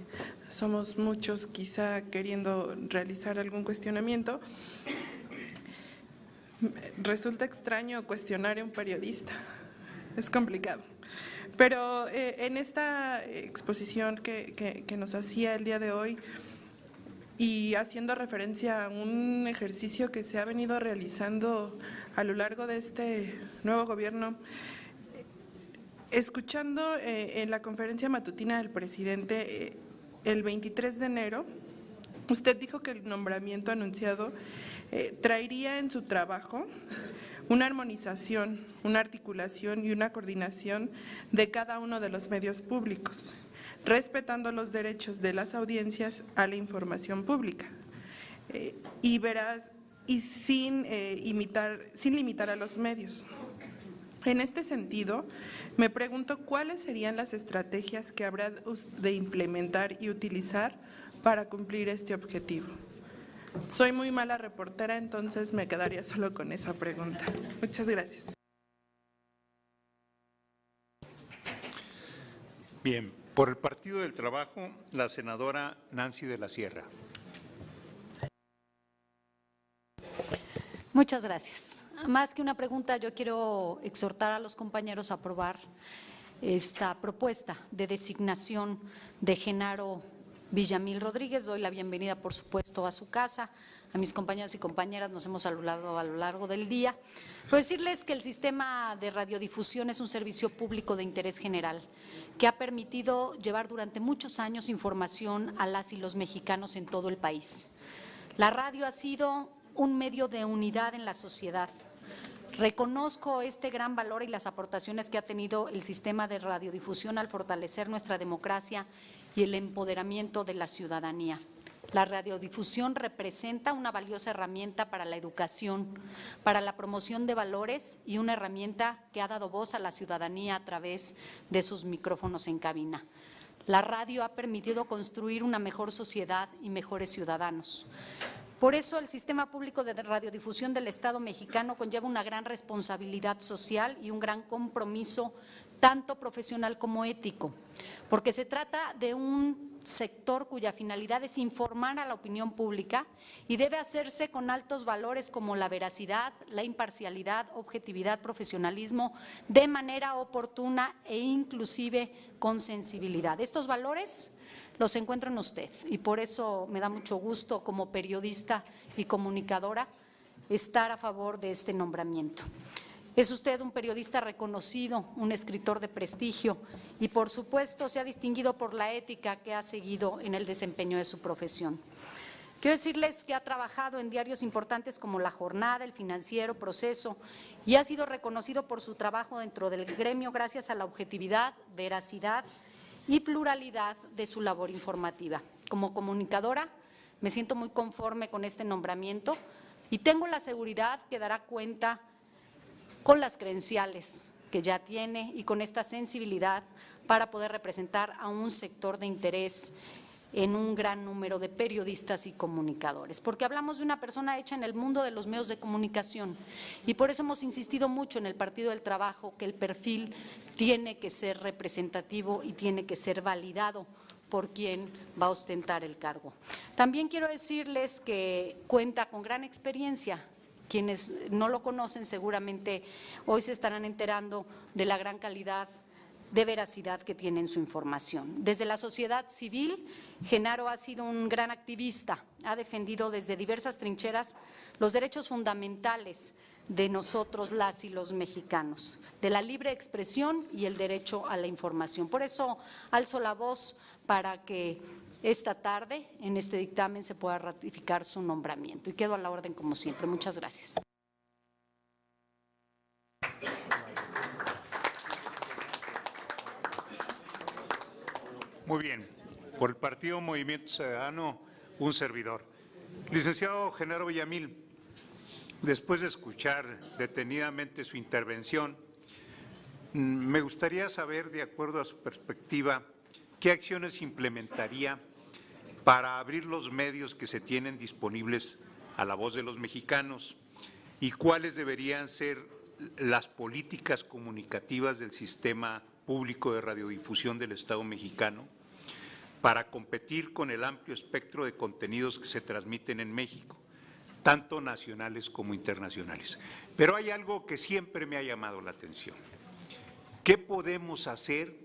somos muchos quizá queriendo realizar algún cuestionamiento, resulta extraño cuestionar a un periodista, es complicado. Pero en esta exposición que nos hacía el día de hoy y haciendo referencia a un ejercicio que se ha venido realizando a lo largo de este nuevo gobierno, escuchando en la conferencia matutina del presidente el 23 de enero, usted dijo que el nombramiento anunciado traería en su trabajo una armonización, una articulación y una coordinación de cada uno de los medios públicos, respetando los derechos de las audiencias a la información pública y sin limitar a los medios. En este sentido, me pregunto cuáles serían las estrategias que habrá de implementar y utilizar para cumplir este objetivo. Soy muy mala reportera, entonces me quedaría solo con esa pregunta. Muchas gracias. Bien, por el Partido del Trabajo, la senadora Nancy de la Sierra. Muchas gracias. Más que una pregunta, yo quiero exhortar a los compañeros a aprobar esta propuesta de designación de Genaro Villamil Rodríguez. Doy la bienvenida, por supuesto, a su casa. A mis compañeros y compañeras nos hemos saludado a lo largo del día. Pero decirles que el sistema de radiodifusión es un servicio público de interés general que ha permitido llevar durante muchos años información a las y los mexicanos en todo el país. La radio ha sido un medio de unidad en la sociedad. Reconozco este gran valor y las aportaciones que ha tenido el sistema de radiodifusión al fortalecer nuestra democracia y el empoderamiento de la ciudadanía. La radiodifusión representa una valiosa herramienta para la educación, para la promoción de valores y una herramienta que ha dado voz a la ciudadanía a través de sus micrófonos en cabina. La radio ha permitido construir una mejor sociedad y mejores ciudadanos. Por eso el sistema público de radiodifusión del Estado mexicano conlleva una gran responsabilidad social y un gran compromiso tanto profesional como ético, porque se trata de un sector cuya finalidad es informar a la opinión pública y debe hacerse con altos valores como la veracidad, la imparcialidad, objetividad, profesionalismo, de manera oportuna e inclusive con sensibilidad. Estos valores los encuentro en usted y por eso me da mucho gusto como periodista y comunicadora estar a favor de este nombramiento. Es usted un periodista reconocido, un escritor de prestigio y, por supuesto, se ha distinguido por la ética que ha seguido en el desempeño de su profesión. Quiero decirles que ha trabajado en diarios importantes como La Jornada, El Financiero, Proceso y ha sido reconocido por su trabajo dentro del gremio gracias a la objetividad, veracidad y pluralidad de su labor informativa. Como comunicadora, me siento muy conforme con este nombramiento y tengo la seguridad que dará cuenta con las credenciales que ya tiene y con esta sensibilidad para poder representar a un sector de interés en un gran número de periodistas y comunicadores, porque hablamos de una persona hecha en el mundo de los medios de comunicación y por eso hemos insistido mucho en el Partido del Trabajo que el perfil tiene que ser representativo y tiene que ser validado por quien va a ostentar el cargo. También quiero decirles que cuenta con gran experiencia. Quienes no lo conocen seguramente hoy se estarán enterando de la gran calidad de veracidad que tiene en su información. Desde la sociedad civil, Genaro ha sido un gran activista, ha defendido desde diversas trincheras los derechos fundamentales de nosotros, las y los mexicanos, de la libre expresión y el derecho a la información. Por eso alzo la voz para que esta tarde en este dictamen se pueda ratificar su nombramiento y quedo a la orden como siempre. Muchas gracias. Muy bien. Por el Partido Movimiento Ciudadano, un servidor. Licenciado Genaro Villamil, después de escuchar detenidamente su intervención, me gustaría saber, de acuerdo a su perspectiva, qué acciones implementaría para abrir los medios que se tienen disponibles a la voz de los mexicanos y cuáles deberían ser las políticas comunicativas del sistema público de radiodifusión del Estado mexicano para competir con el amplio espectro de contenidos que se transmiten en México, tanto nacionales como internacionales. Pero hay algo que siempre me ha llamado la atención. ¿Qué podemos hacer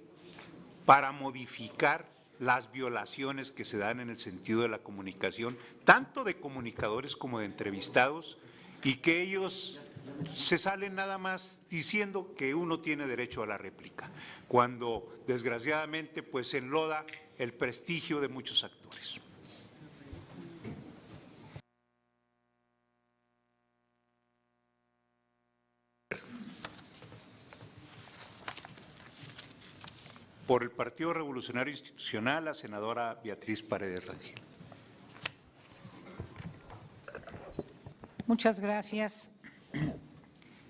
para modificar las violaciones que se dan en el sentido de la comunicación, tanto de comunicadores como de entrevistados, y que ellos se salen nada más diciendo que uno tiene derecho a la réplica, cuando desgraciadamente pues enloda el prestigio de muchos actores? Por el Partido Revolucionario Institucional, la senadora Beatriz Paredes Rangel. Muchas gracias.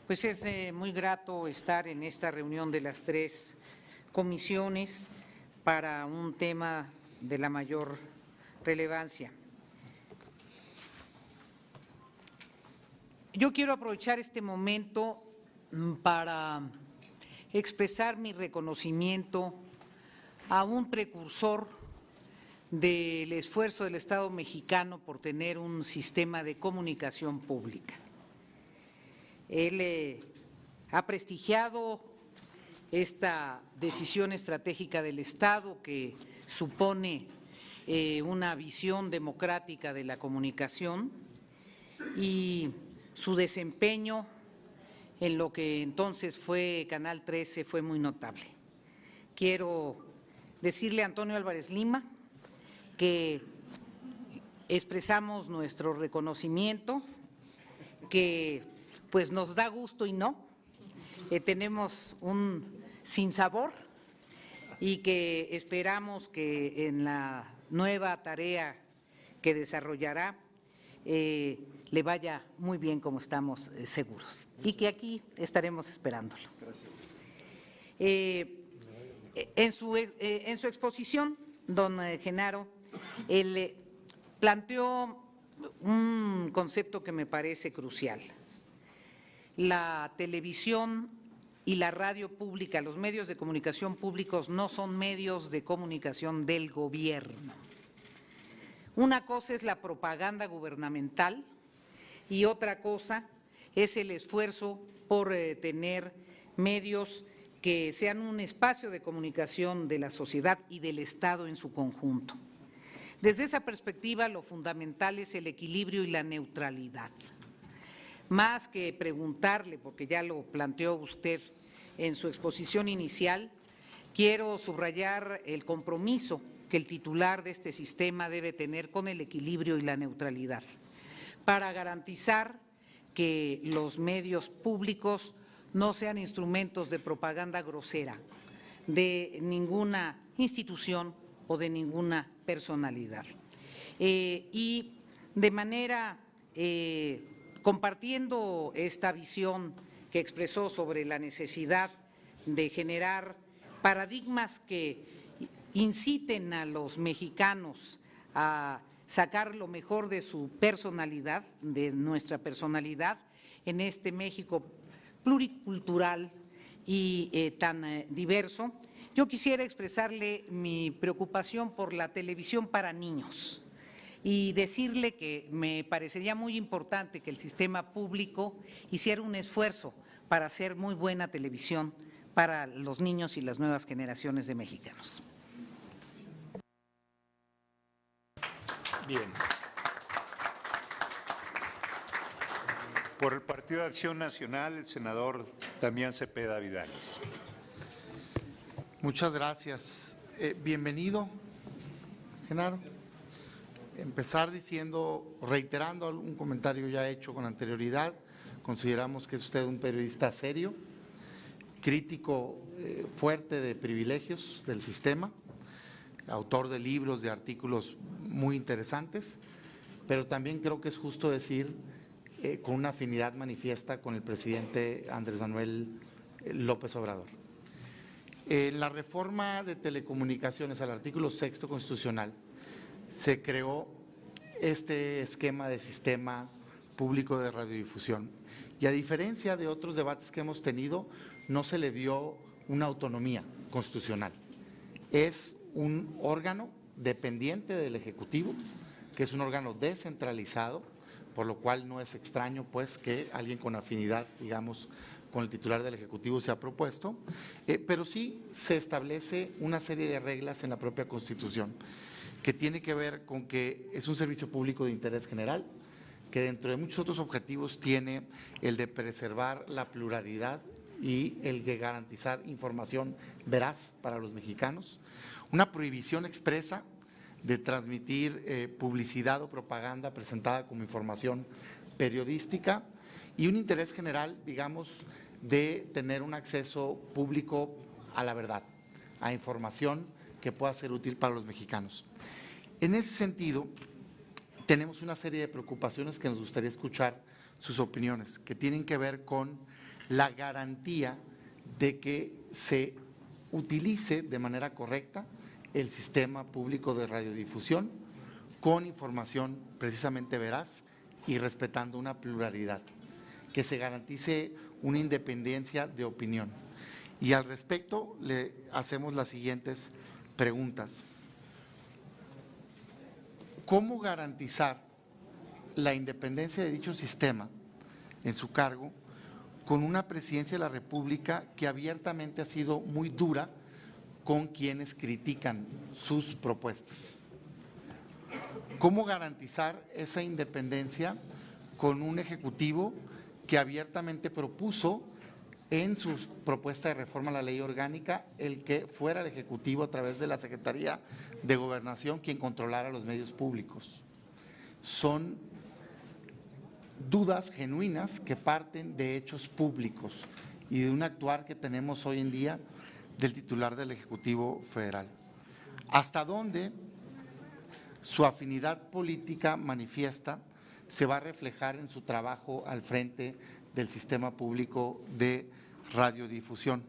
Pues es muy grato estar en esta reunión de las tres comisiones para un tema de la mayor relevancia. Yo quiero aprovechar este momento para expresar mi reconocimiento a un precursor del esfuerzo del Estado mexicano por tener un sistema de comunicación pública. Él ha prestigiado esta decisión estratégica del Estado que supone una visión democrática de la comunicación y su desempeño en lo que entonces fue Canal 13 fue muy notable. Quiero decirle a Antonio Álvarez Lima que expresamos nuestro reconocimiento, que pues nos da gusto y no, tenemos un sinsabor y que esperamos que en la nueva tarea que desarrollará le vaya muy bien, como estamos seguros, y que aquí estaremos esperándolo. En su exposición, don Genaro, él planteó un concepto que me parece crucial. La televisión y la radio pública, los medios de comunicación públicos no son medios de comunicación del gobierno. Una cosa es la propaganda gubernamental y otra cosa es el esfuerzo por tener medios que sean un espacio de comunicación de la sociedad y del Estado en su conjunto. Desde esa perspectiva, lo fundamental es el equilibrio y la neutralidad. Más que preguntarle, porque ya lo planteó usted en su exposición inicial, quiero subrayar el compromiso que el titular de este sistema debe tener con el equilibrio y la neutralidad, para garantizar que los medios públicos no sean instrumentos de propaganda grosera de ninguna institución o de ninguna personalidad. Y de manera, compartiendo esta visión que expresó sobre la necesidad de generar paradigmas que inciten a los mexicanos a sacar lo mejor de su personalidad, de nuestra personalidad, en este México pluricultural y tan diverso, yo quisiera expresarle mi preocupación por la televisión para niños y decirle que me parecería muy importante que el sistema público hiciera un esfuerzo para hacer muy buena televisión para los niños y las nuevas generaciones de mexicanos. Bien. Por el Partido de Acción Nacional, el senador Damián Cepeda Vidal. Muchas gracias. Bienvenido, Genaro. Empezar diciendo, reiterando algún comentario ya hecho con anterioridad, consideramos que es usted un periodista serio, crítico fuerte de privilegios del sistema, autor de libros, de artículos muy interesantes, pero también creo que es justo decir con una afinidad manifiesta con el presidente Andrés Manuel López Obrador. En la reforma de telecomunicaciones al artículo 6º constitucional se creó este esquema de sistema público de radiodifusión y a diferencia de otros debates que hemos tenido, no se le dio una autonomía constitucional. Es un órgano dependiente del Ejecutivo, que es un órgano descentralizado, por lo cual no es extraño pues que alguien con afinidad, digamos, con el titular del Ejecutivo se ha propuesto, pero sí se establece una serie de reglas en la propia Constitución que tiene que ver con que es un servicio público de interés general, que dentro de muchos otros objetivos tiene el de preservar la pluralidad y el de garantizar información veraz para los mexicanos, una prohibición expresa de transmitir publicidad o propaganda presentada como información periodística y un interés general, digamos, de tener un acceso público a la verdad, a información que pueda ser útil para los mexicanos. En ese sentido, tenemos una serie de preocupaciones que nos gustaría escuchar sus opiniones, que tienen que ver con la garantía de que se utilice de manera correcta el sistema público de radiodifusión con información precisamente veraz y respetando una pluralidad, que se garantice una independencia de opinión. Y al respecto le hacemos las siguientes preguntas. ¿Cómo garantizar la independencia de dicho sistema en su cargo con una presidencia de la República que abiertamente ha sido muy dura con quienes critican sus propuestas? ¿Cómo garantizar esa independencia con un Ejecutivo que abiertamente propuso en su propuesta de reforma a la ley orgánica el que fuera el Ejecutivo a través de la Secretaría de Gobernación quien controlara los medios públicos? Son dudas genuinas que parten de hechos públicos y de un actuar que tenemos hoy en día del titular del Ejecutivo Federal. ¿Hasta dónde su afinidad política manifiesta se va a reflejar en su trabajo al frente del sistema público de radiodifusión?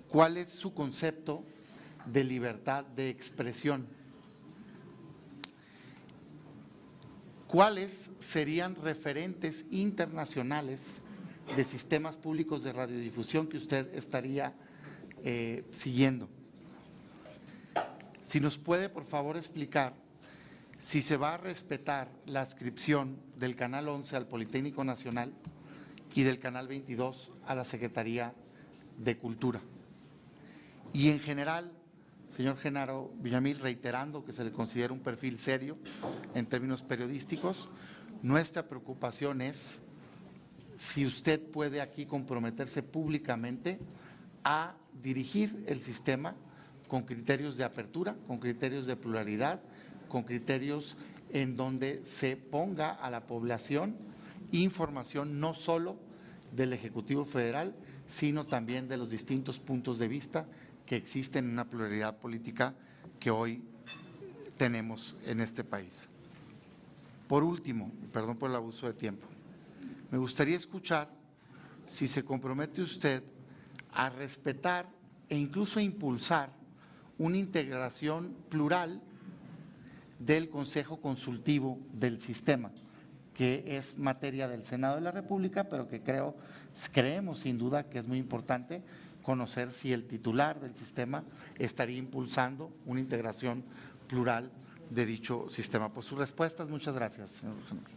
¿Cuál es su concepto de libertad de expresión? ¿Cuáles serían referentes internacionales de sistemas públicos de radiodifusión que usted estaría siguiendo. Si nos puede, por favor, explicar si se va a respetar la adscripción del Canal 11 al Politécnico Nacional y del Canal 22 a la Secretaría de Cultura. Y en general, señor Genaro Villamil, reiterando que se le considera un perfil serio en términos periodísticos, nuestra preocupación es si usted puede aquí comprometerse públicamente a dirigir el sistema con criterios de apertura, con criterios de pluralidad, con criterios en donde se ponga a la población información no solo del Ejecutivo Federal, sino también de los distintos puntos de vista que existen en una pluralidad política que hoy tenemos en este país. Por último, perdón por el abuso de tiempo, me gustaría escuchar si se compromete usted a respetar e incluso a impulsar una integración plural del Consejo Consultivo del Sistema, que es materia del Senado de la República, pero que creemos sin duda que es muy importante conocer si el titular del sistema estaría impulsando una integración plural de dicho sistema. Por sus respuestas, muchas gracias, señor Genaro.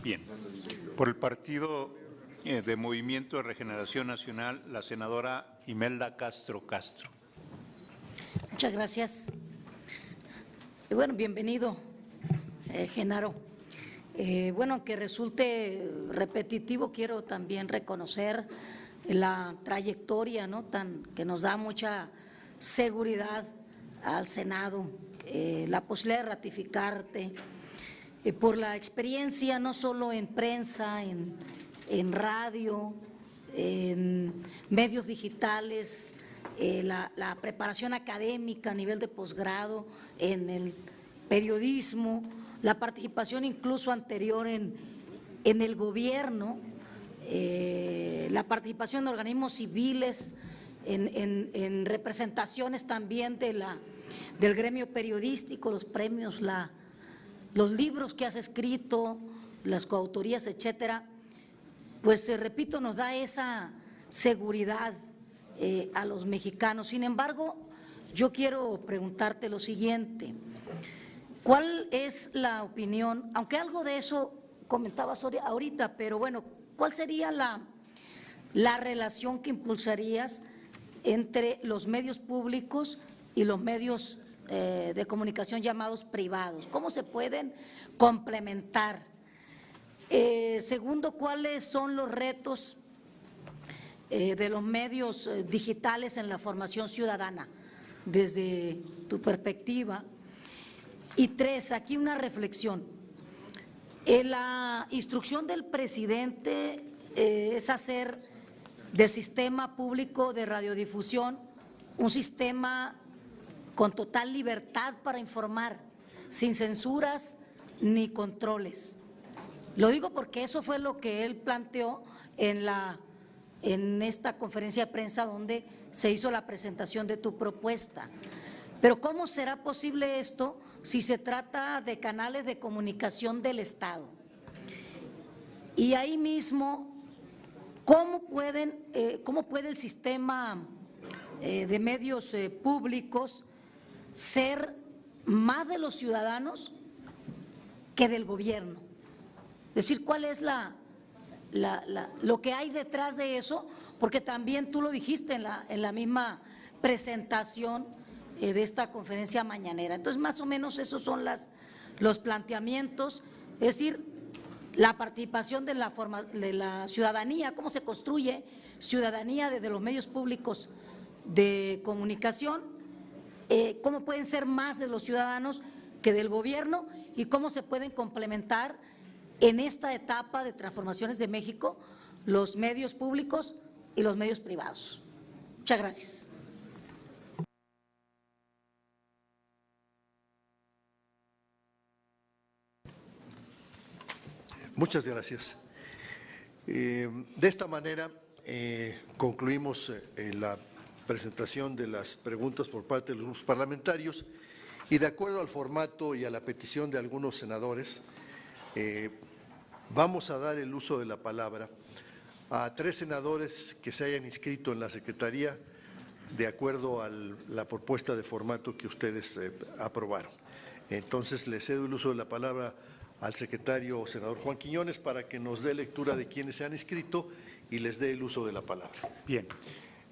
Bien. Por el Partido de Movimiento de Regeneración Nacional, la senadora Imelda Castro Castro. Muchas gracias. Bueno, bienvenido, Genaro. Bueno, aunque resulte repetitivo, quiero también reconocer la trayectoria, ¿no?, que nos da mucha seguridad al Senado, la posibilidad de ratificarte por la experiencia no solo en prensa, en radio, en medios digitales, la preparación académica a nivel de posgrado, en el periodismo, la participación incluso anterior en el gobierno, la participación de organismos civiles, en representaciones también del gremio periodístico, los premios, los libros que has escrito, las coautorías, etcétera, pues repito, nos da esa seguridad a los mexicanos. Sin embargo, yo quiero preguntarte lo siguiente: ¿cuál es la opinión, aunque algo de eso comentabas ahorita, pero bueno, cuál sería la relación que impulsarías entre los medios públicos y los medios de comunicación llamados privados? ¿Cómo se pueden complementar? Segundo, ¿cuáles son los retos de los medios digitales en la formación ciudadana desde tu perspectiva? Y tres, aquí una reflexión. La instrucción del presidente es hacer del sistema público de radiodifusión un sistema con total libertad para informar, sin censuras ni controles. Lo digo porque eso fue lo que él planteó en esta conferencia de prensa donde se hizo la presentación de tu propuesta. Pero ¿cómo será posible esto si se trata de canales de comunicación del Estado? Y ahí mismo, ¿cómo puede el sistema de medios públicos ser más de los ciudadanos que del gobierno? Es decir, ¿cuál es lo que hay detrás de eso? Porque también tú lo dijiste en la misma presentación de esta conferencia mañanera. Entonces, más o menos esos son los planteamientos, es decir, la participación de la ciudadanía, cómo se construye ciudadanía desde los medios públicos de comunicación, cómo pueden ser más de los ciudadanos que del gobierno y cómo se pueden complementar en esta etapa de transformaciones de México los medios públicos y los medios privados. Muchas gracias. Muchas gracias. De esta manera concluimos la presentación de las preguntas por parte de los grupos parlamentarios y de acuerdo al formato y a la petición de algunos senadores, vamos a dar el uso de la palabra a 3 senadores que se hayan inscrito en la Secretaría de acuerdo a la propuesta de formato que ustedes aprobaron. Entonces, le cedo el uso de la palabra al secretario senador Juan Quiñones para que nos dé lectura de quienes se han inscrito y les dé el uso de la palabra. Bien.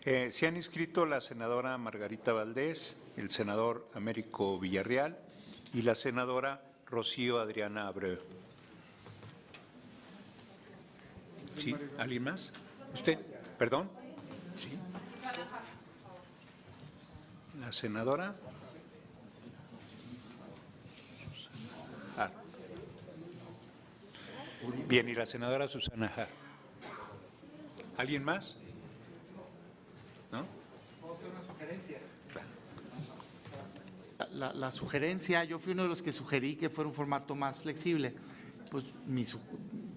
Se han inscrito la senadora Margarita Valdés, el senador Américo Villarreal y la senadora Rocío Adriana Abreu. ¿Sí? ¿Alguien más? ¿Usted? ¿Perdón? ¿Sí? La senadora. Bien, y la senadora Susana Jar. ¿Alguien más? ¿No? ¿Puedo hacer una sugerencia? La sugerencia, yo fui uno de los que sugerí que fuera un formato más flexible. Pues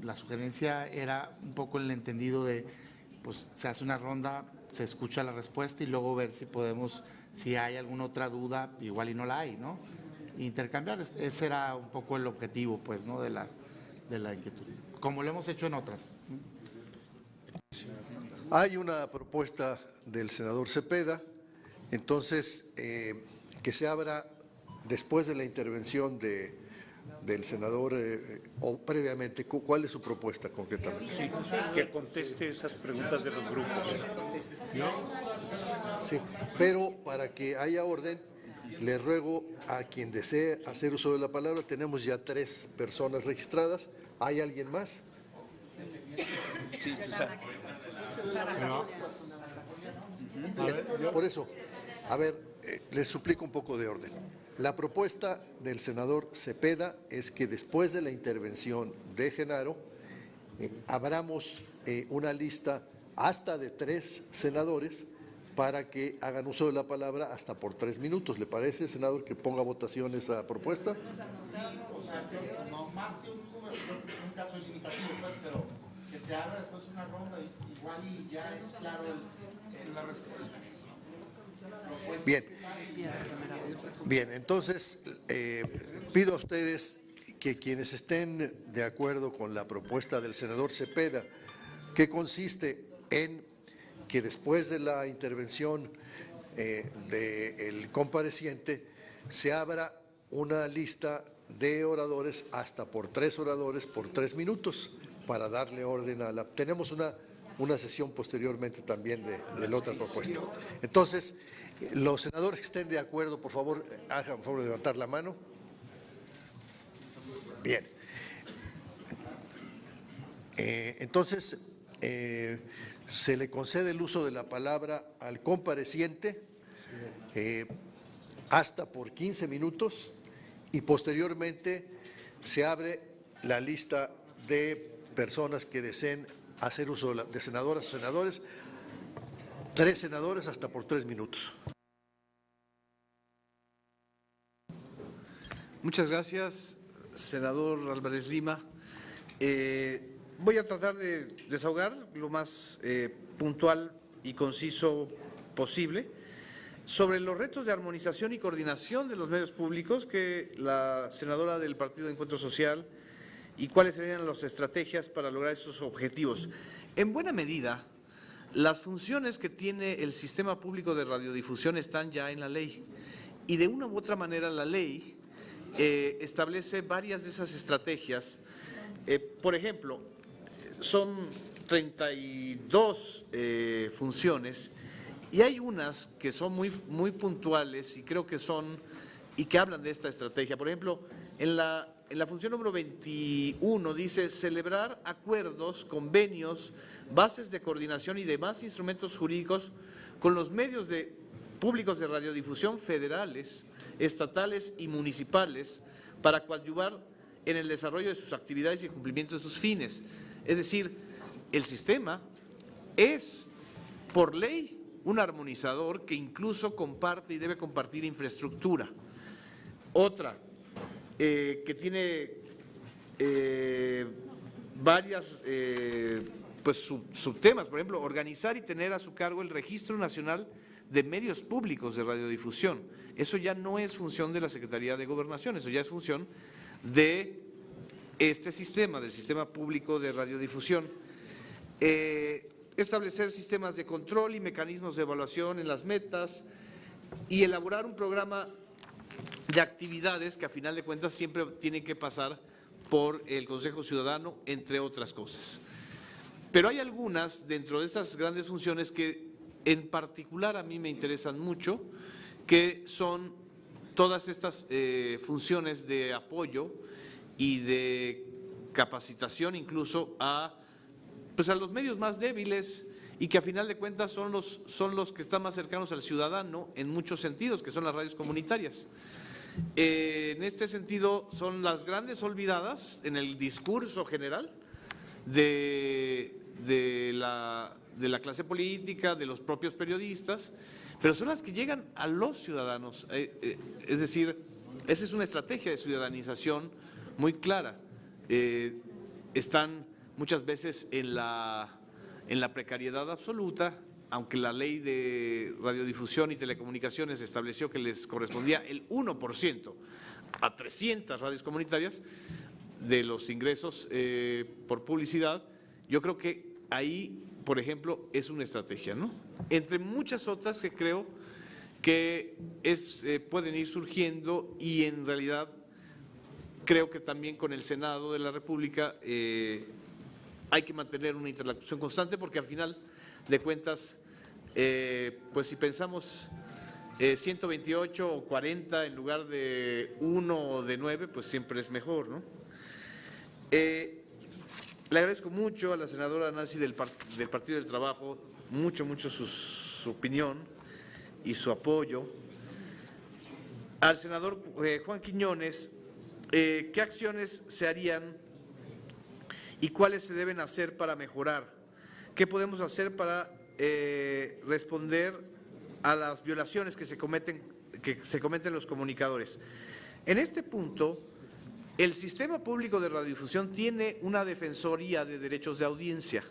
la sugerencia era un poco en el entendido de, pues se hace una ronda, se escucha la respuesta y luego ver si podemos, si hay alguna otra duda, igual y no la hay, ¿no? Intercambiar, ese era un poco el objetivo, pues, ¿no? De la inquietud, como lo hemos hecho en otras. Hay una propuesta del senador Cepeda, entonces que se abra después de la intervención del senador o previamente. ¿Cuál es su propuesta concretamente? Sí, que conteste esas preguntas de los grupos. Sí, pero para que haya orden, le ruego a quien desee hacer uso de la palabra, tenemos ya 3 personas registradas. ¿Hay alguien más? Sí, Susana. Por eso, a ver, les suplico un poco de orden. La propuesta del senador Cepeda es que después de la intervención de Genaro, abramos una lista hasta de 3 senadores para que hagan uso de la palabra hasta por 3 minutos. ¿Le parece, senador, que ponga a votación esa propuesta? No más que un caso limitativo, pues, pero que se abra después una ronda, igual y ya es claro la respuesta. Bien, entonces pido a ustedes que quienes estén de acuerdo con la propuesta del senador Cepeda, que consiste en que después de la intervención del compareciente se abra una lista de oradores hasta por 3 oradores por 3 minutos para darle orden a la… Tenemos una sesión posteriormente también de la otra propuesta. Entonces, los senadores que estén de acuerdo, por favor, hagan favor de levantar la mano. Bien. Entonces, se le concede el uso de la palabra al compareciente hasta por 15 minutos y posteriormente se abre la lista de personas que deseen hacer uso de senadoras o senadores, 3 senadores hasta por 3 minutos. Muchas gracias, senador Álvarez Lima. Voy a tratar de desahogar lo más puntual y conciso posible sobre los retos de armonización y coordinación de los medios públicos que la senadora del Partido de Encuentro Social y cuáles serían las estrategias para lograr esos objetivos. En buena medida, las funciones que tiene el sistema público de radiodifusión están ya en la ley y de una u otra manera la ley establece varias de esas estrategias. Por ejemplo, son 32 funciones y hay unas que son muy puntuales y creo que y que hablan de esta estrategia. Por ejemplo, en la función número 21 dice celebrar acuerdos, convenios, bases de coordinación y demás instrumentos jurídicos con los medios públicos de radiodifusión federales, estatales y municipales para coadyuvar en el desarrollo de sus actividades y el cumplimiento de sus fines. Es decir, el sistema es, por ley, un armonizador que incluso comparte y debe compartir infraestructura. Otra, que tiene varias subtemas, por ejemplo, organizar y tener a su cargo el Registro Nacional de Medios Públicos de Radiodifusión. Eso ya no es función de la Secretaría de Gobernación, eso ya es función de este sistema, del sistema público de radiodifusión. Establecer sistemas de control y mecanismos de evaluación en las metas y elaborar un programa de actividades que a final de cuentas siempre tienen que pasar por el Consejo Ciudadano, entre otras cosas. Pero hay algunas dentro de estas grandes funciones que en particular a mí me interesan mucho, que son todas estas funciones de apoyo y de capacitación incluso a los medios más débiles y que a final de cuentas son los que están más cercanos al ciudadano en muchos sentidos, que son las radios comunitarias. En este sentido son las grandes olvidadas en el discurso general de la clase política, de los propios periodistas, pero son las que llegan a los ciudadanos. Es decir, esa es una estrategia de ciudadanización muy clara. Están muchas veces en la precariedad absoluta, aunque la ley de radiodifusión y telecomunicaciones estableció que les correspondía el 1% a 300 radios comunitarias de los ingresos por publicidad. Yo creo que ahí, por ejemplo, es una estrategia, ¿no? Entre muchas otras que creo que pueden ir surgiendo y en realidad creo que también con el Senado de la República hay que mantener una interlocución constante porque al final de cuentas, pues si pensamos 128 o 40 en lugar de 1 o de 9, pues siempre es mejor, ¿no? Le agradezco mucho a la senadora Nancy del Partido del Trabajo, mucho su opinión y su apoyo. Al senador Juan Quiñones, ¿qué acciones se harían y cuáles se deben hacer para mejorar? ¿Qué podemos hacer para responder a las violaciones que se cometen los comunicadores? En este punto, el sistema público de radiodifusión tiene una defensoría de derechos de audiencia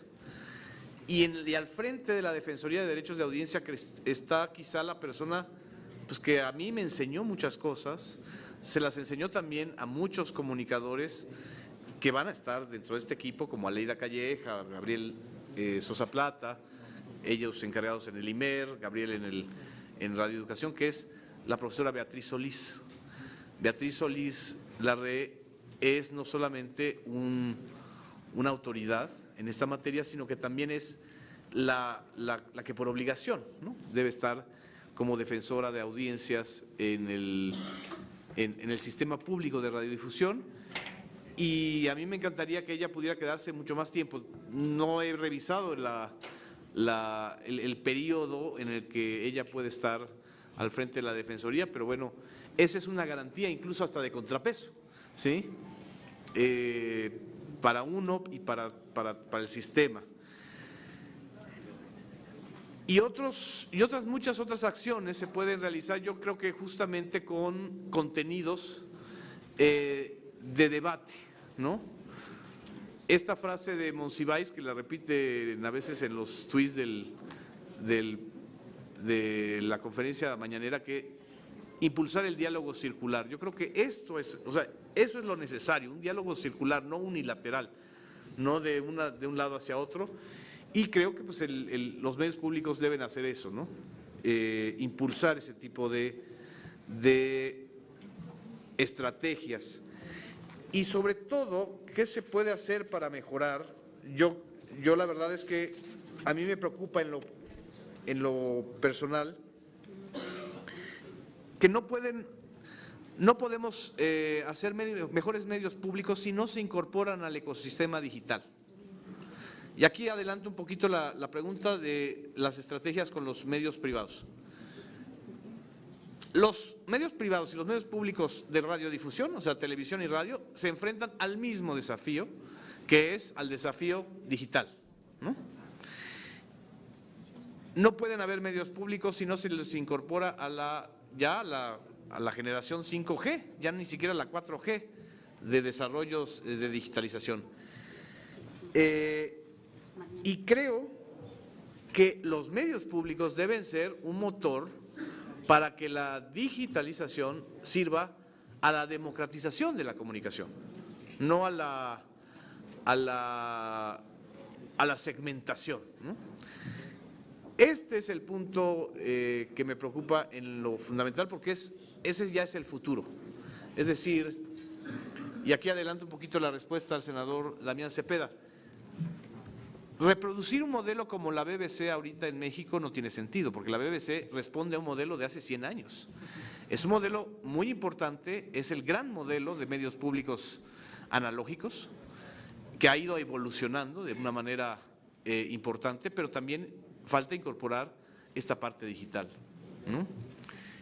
y al frente de la defensoría de derechos de audiencia está quizá la persona pues, que a mí me enseñó muchas cosas, se las enseñó también a muchos comunicadores que van a estar dentro de este equipo, como Aleida Calleja, Gabriel Sosa Plata, ellos encargados en el IMER, Gabriel en Radio Educación, que es la profesora Beatriz Solís. Beatriz Solís Larrey es no solamente una autoridad en esta materia, sino que también es la que por obligación, ¿no?, debe estar como defensora de audiencias en el sistema público de radiodifusión. Y a mí me encantaría que ella pudiera quedarse mucho más tiempo. No he revisado el periodo en el que ella puede estar al frente de la Defensoría, pero bueno, esa es una garantía incluso hasta de contrapeso, ¿sí? Para uno y para el sistema. Y muchas otras acciones se pueden realizar, yo creo que justamente con contenidos de debate, ¿no? Esta frase de Monsiváis, que la repite a veces en los tuits de la conferencia mañanera, que impulsar el diálogo circular. Yo creo que eso es lo necesario, un diálogo circular, no unilateral, no de un lado hacia otro. Y creo que pues, los medios públicos deben hacer eso, ¿no? Impulsar ese tipo de estrategias. Y sobre todo, ¿qué se puede hacer para mejorar? Yo la verdad es que a mí me preocupa en lo personal que no podemos hacer mejores medios públicos si no se incorporan al ecosistema digital. Y aquí adelanto un poquito la pregunta de las estrategias con los medios privados. Los medios privados y los medios públicos de radiodifusión, o sea, televisión y radio, se enfrentan al mismo desafío, que es al desafío digital, ¿no? No pueden haber medios públicos si no se les incorpora a la generación 5G, ya ni siquiera la 4G de desarrollos de digitalización. Y creo que los medios públicos deben ser un motor para que la digitalización sirva a la democratización de la comunicación, no a la segmentación, ¿no? Este es el punto que me preocupa en lo fundamental, porque ese ya es el futuro. Es decir, y aquí adelanto un poquito la respuesta al senador Damián Cepeda, reproducir un modelo como la BBC ahorita en México no tiene sentido, porque la BBC responde a un modelo de hace 100 años. Es un modelo muy importante, es el gran modelo de medios públicos analógicos, que ha ido evolucionando de una manera importante, pero también falta incorporar esta parte digital, ¿no?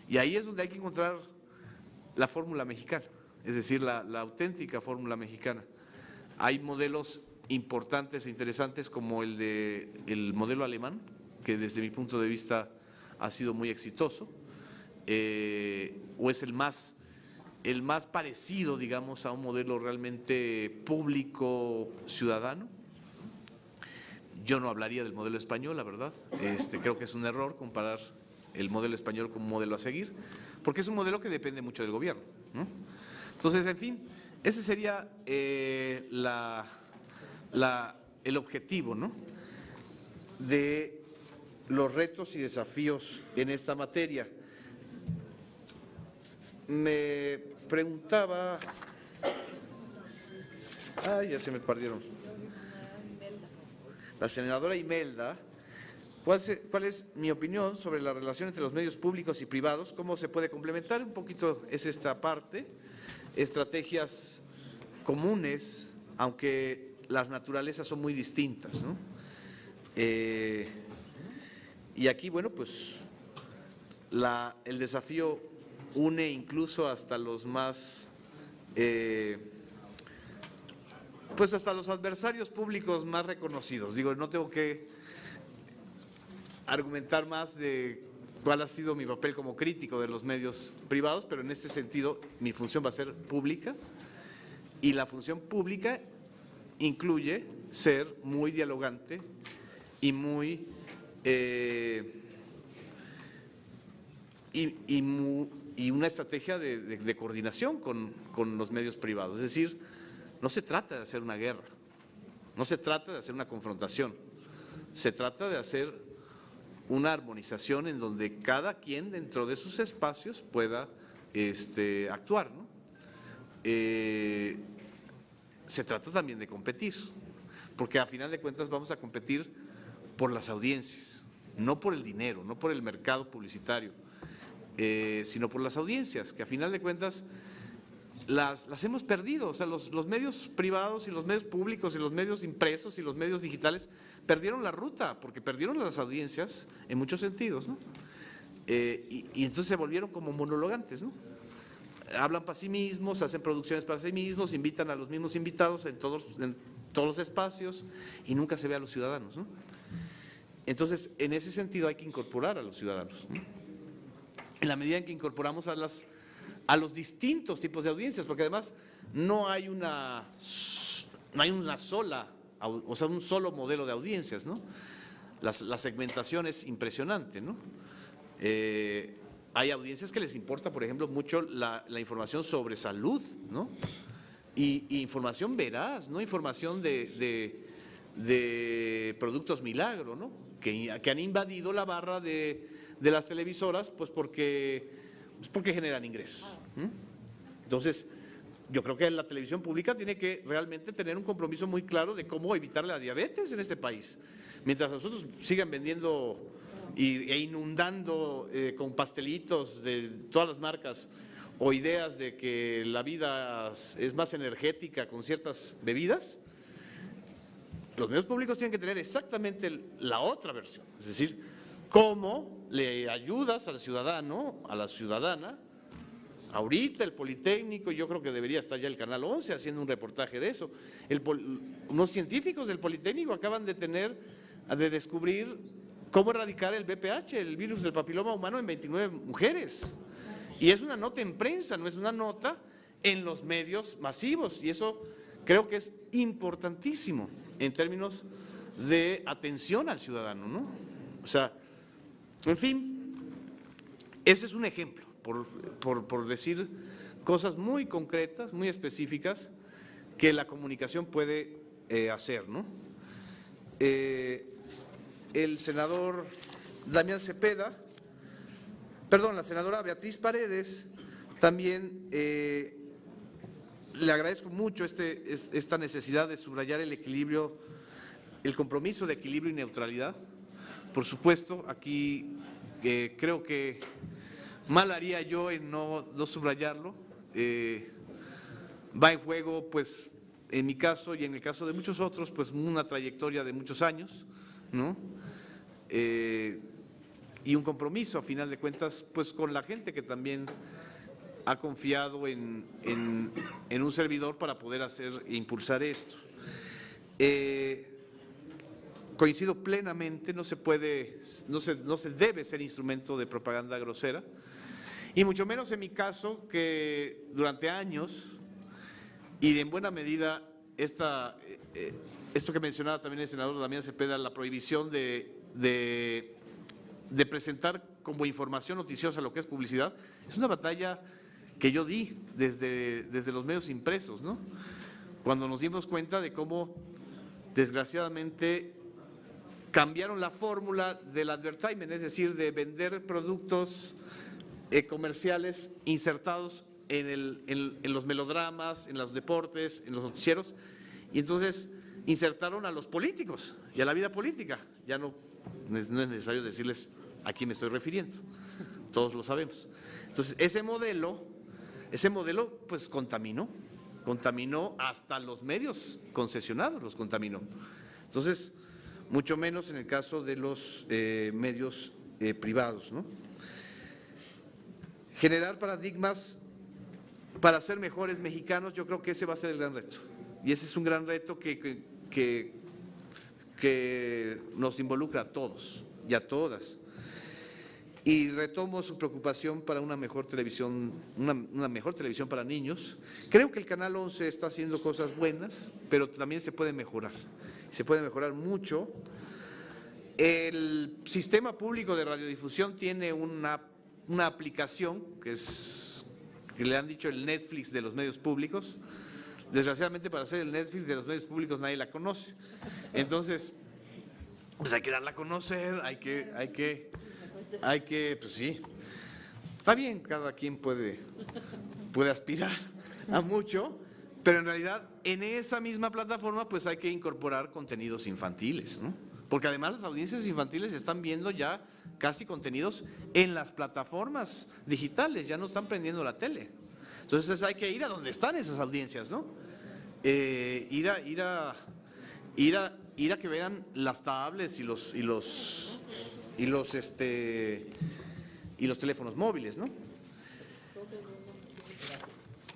Y ahí es donde hay que encontrar la fórmula mexicana, es decir, la auténtica fórmula mexicana. Hay modelos importantes e interesantes como el modelo alemán, que desde mi punto de vista ha sido muy exitoso, o es el más parecido, digamos, a un modelo realmente público ciudadano. Yo no hablaría del modelo español, la verdad. Creo que es un error comparar el modelo español como un modelo a seguir, porque es un modelo que depende mucho del gobierno, ¿no? Entonces, en fin, ese sería el objetivo, ¿no?, de los retos y desafíos en esta materia. Me preguntaba… ya se me perdieron. La senadora Imelda, ¿cuál es mi opinión sobre la relación entre los medios públicos y privados? ¿Cómo se puede complementar? Un poquito es esta parte, estrategias comunes, aunque las naturalezas son muy distintas, ¿no? Y aquí, bueno, pues el desafío une incluso hasta los más… pues hasta los adversarios públicos más reconocidos. Digo, no tengo que argumentar más de cuál ha sido mi papel como crítico de los medios privados, pero en este sentido mi función va a ser pública, y la función pública incluye ser muy dialogante y muy… y una estrategia de coordinación con los medios privados. Es decir, no se trata de hacer una guerra, no se trata de hacer una confrontación, se trata de hacer una armonización en donde cada quien dentro de sus espacios pueda actuar, ¿no? Se trata también de competir, porque a final de cuentas vamos a competir por las audiencias, no por el dinero, no por el mercado publicitario, sino por las audiencias, que a final de cuentas las hemos perdido. O sea, los medios privados y los medios públicos y los medios impresos y los medios digitales perdieron la ruta, porque perdieron las audiencias en muchos sentidos, ¿no? Y entonces se volvieron como monologantes, ¿no? Hablan para sí mismos, hacen producciones para sí mismos, invitan a los mismos invitados en todos los espacios y nunca se ve a los ciudadanos, ¿no? Entonces, en ese sentido hay que incorporar a los ciudadanos, ¿no? En la medida en que incorporamos a los distintos tipos de audiencias, porque además no hay una sola, o sea, un solo modelo de audiencias, ¿no? La segmentación es impresionante, ¿no? Hay audiencias que les importa, por ejemplo, mucho la información sobre salud, ¿no? Y información veraz, no información de productos milagro, ¿no? Que han invadido la barra de las televisoras, pues porque generan ingresos. Entonces, yo creo que la televisión pública tiene que realmente tener un compromiso muy claro de cómo evitar la diabetes en este país. Mientras nosotros sigan vendiendo e inundando con pastelitos de todas las marcas o ideas de que la vida es más energética con ciertas bebidas, los medios públicos tienen que tener exactamente la otra versión, es decir, cómo le ayudas al ciudadano, a la ciudadana. Ahorita el Politécnico, yo creo que debería estar ya el Canal 11 haciendo un reportaje de eso. Unos científicos del Politécnico acaban de descubrir cómo erradicar el VPH, el virus del papiloma humano, en 29 mujeres. Y es una nota en prensa, no es una nota en los medios masivos, y eso creo que es importantísimo en términos de atención al ciudadano, ¿no? O sea, en fin, ese es un ejemplo, por decir cosas muy concretas, muy específicas, que la comunicación puede hacer, ¿no? El senador Damián Cepeda, perdón, la senadora Beatriz Paredes, también le agradezco mucho esta necesidad de subrayar el equilibrio, el compromiso de equilibrio y neutralidad. Por supuesto, aquí creo que mal haría yo en no subrayarlo. Va en juego, pues, en mi caso y en el caso de muchos otros, pues una trayectoria de muchos años, ¿no? Y un compromiso, a final de cuentas, pues con la gente que también ha confiado en un servidor para poder hacer e impulsar esto. Coincido plenamente, no se debe ser instrumento de propaganda grosera, y mucho menos en mi caso, que durante años, y en buena medida esto que mencionaba también el senador Damián Cepeda, la prohibición de presentar como información noticiosa lo que es publicidad, es una batalla que yo di desde los medios impresos, ¿no? Cuando nos dimos cuenta de cómo, desgraciadamente, cambiaron la fórmula del advertisement, es decir, de vender productos comerciales insertados en los melodramas, en los deportes, en los noticieros, y entonces insertaron a los políticos y a la vida política. Ya no es necesario decirles a quién me estoy refiriendo, todos lo sabemos. Entonces, ese modelo pues contaminó hasta los medios concesionados, los contaminó. Entonces, mucho menos en el caso de los medios privados, ¿no? Generar paradigmas para ser mejores mexicanos, yo creo que ese va a ser el gran reto. Y ese es un gran reto que nos involucra a todos y a todas. Y retomo su preocupación para una mejor televisión, una mejor televisión para niños. Creo que el Canal 11 está haciendo cosas buenas, pero también se puede mejorar. Se puede mejorar mucho. El sistema público de radiodifusión tiene una aplicación que le han dicho el Netflix de los medios públicos. Desgraciadamente, para ser el Netflix de los medios públicos nadie la conoce. Entonces, pues hay que darla a conocer, hay que, pues sí, está bien, cada quien puede aspirar a mucho, pero en realidad en esa misma plataforma pues hay que incorporar contenidos infantiles, ¿no? Porque además las audiencias infantiles están viendo ya casi contenidos en las plataformas digitales, ya no están prendiendo la tele. Entonces hay que ir a donde están esas audiencias, ¿no? Ir a que vean las tablets y los teléfonos móviles, ¿no?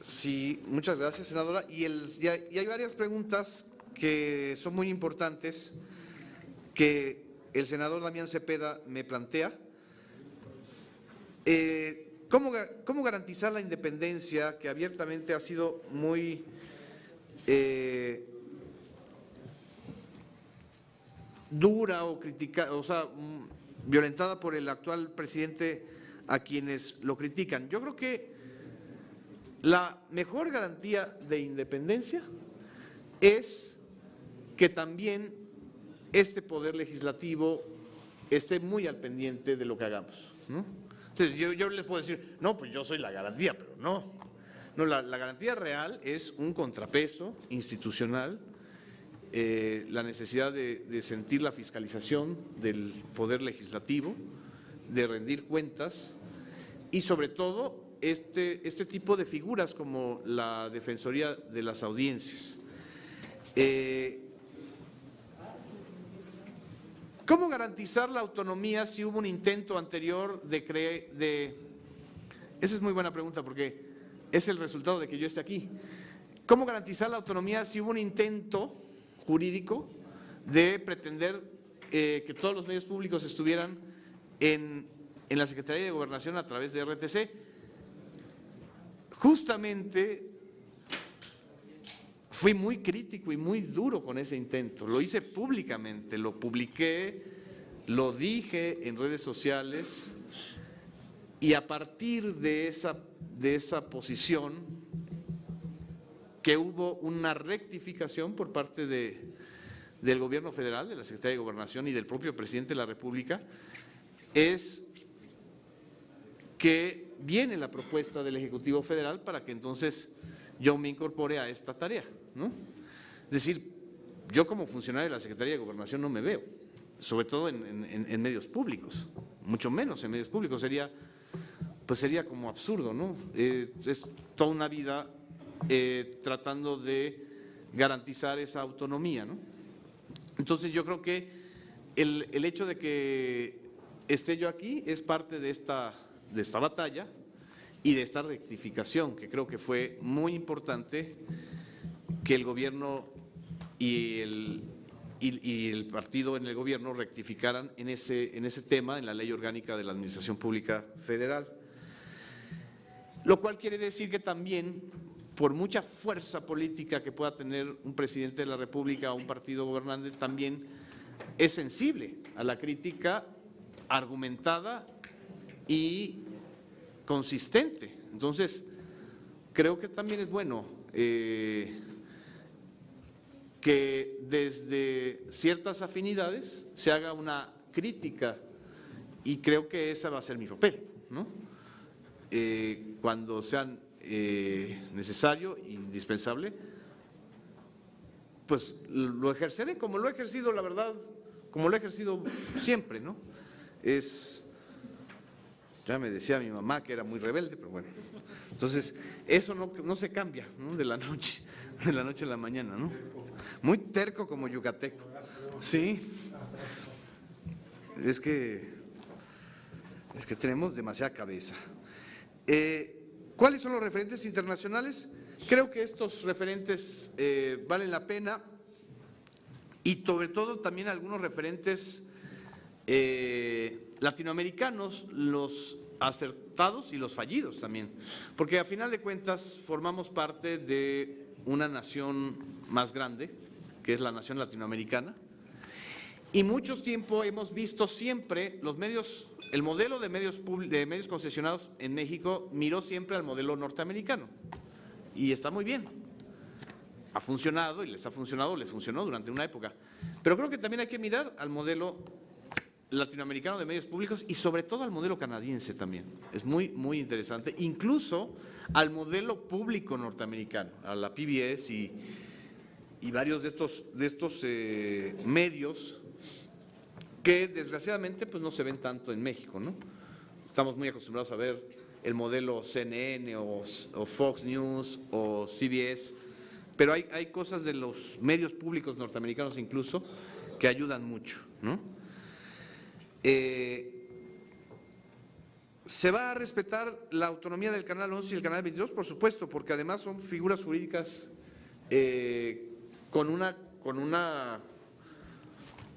Sí, muchas gracias, senadora. Y hay varias preguntas que son muy importantes que el senador Damián Cepeda me plantea. ¿Cómo garantizar la independencia, que abiertamente ha sido muy dura o criticada, o sea, violentada por el actual presidente a quienes lo critican? Yo creo que la mejor garantía de independencia es que también este poder legislativo esté muy al pendiente de lo que hagamos, ¿no? Entonces, yo les puedo decir, no, pues yo soy la garantía, pero no. No, la garantía real es un contrapeso institucional, la necesidad de sentir la fiscalización del poder legislativo, de rendir cuentas y sobre todo este tipo de figuras como la Defensoría de las Audiencias. ¿Cómo garantizar la autonomía si hubo un intento anterior Esa es muy buena pregunta porque es el resultado de que yo esté aquí. ¿Cómo garantizar la autonomía si hubo un intento jurídico de pretender que todos los medios públicos estuvieran en la Secretaría de Gobernación a través de RTC? Justamente fui muy crítico y muy duro con ese intento, lo hice públicamente, lo publiqué, lo dije en redes sociales y a partir de esa posición que hubo una rectificación por parte del Gobierno federal, de la Secretaría de Gobernación y del propio Presidente de la República, es que viene la propuesta del Ejecutivo Federal para que entonces yo me incorpore a esta tarea, ¿no? Es decir, yo como funcionario de la Secretaría de Gobernación no me veo, sobre todo en medios públicos, mucho menos en medios públicos, sería como absurdo, ¿no? Es toda una vida tratando de garantizar esa autonomía, ¿no? Entonces yo creo que el hecho de que esté yo aquí es parte de esta batalla y de esta rectificación, que creo que fue muy importante que el gobierno y el partido en el gobierno rectificaran en ese tema, en la Ley Orgánica de la Administración Pública Federal. Lo cual quiere decir que también, por mucha fuerza política que pueda tener un presidente de la República o un partido gobernante, también es sensible a la crítica argumentada y consistente. Entonces, creo que también es bueno que desde ciertas afinidades se haga una crítica, y creo que ese va a ser mi papel, ¿no? Cuando sean necesario e indispensable, pues lo ejerceré como lo he ejercido, la verdad, como lo he ejercido siempre, ¿no? Ya me decía mi mamá que era muy rebelde, pero bueno, entonces eso no se cambia, ¿no? De la noche a la mañana, ¿no? Muy terco como yucateco, sí. Es que tenemos demasiada cabeza. ¿Cuáles son los referentes internacionales? Creo que estos referentes valen la pena, y sobre todo también algunos referentes latinoamericanos, los acertados y los fallidos también, porque a final de cuentas formamos parte de una nación más grande, que es la nación latinoamericana, y mucho tiempo hemos visto siempre los medios, el modelo de medios concesionados en México miró siempre al modelo norteamericano, y está muy bien, ha funcionado y les funcionó durante una época, pero creo que también hay que mirar al modelo latinoamericano de medios públicos y sobre todo al modelo canadiense también, es muy, muy interesante, incluso al modelo público norteamericano, a la PBS y varios de estos medios que desgraciadamente pues no se ven tanto en México, ¿no? Estamos muy acostumbrados a ver el modelo CNN o Fox News o CBS, pero hay cosas de los medios públicos norteamericanos incluso que ayudan mucho, ¿no? ¿Se va a respetar la autonomía del Canal 11 y el Canal 22? Por supuesto, porque además son figuras jurídicas con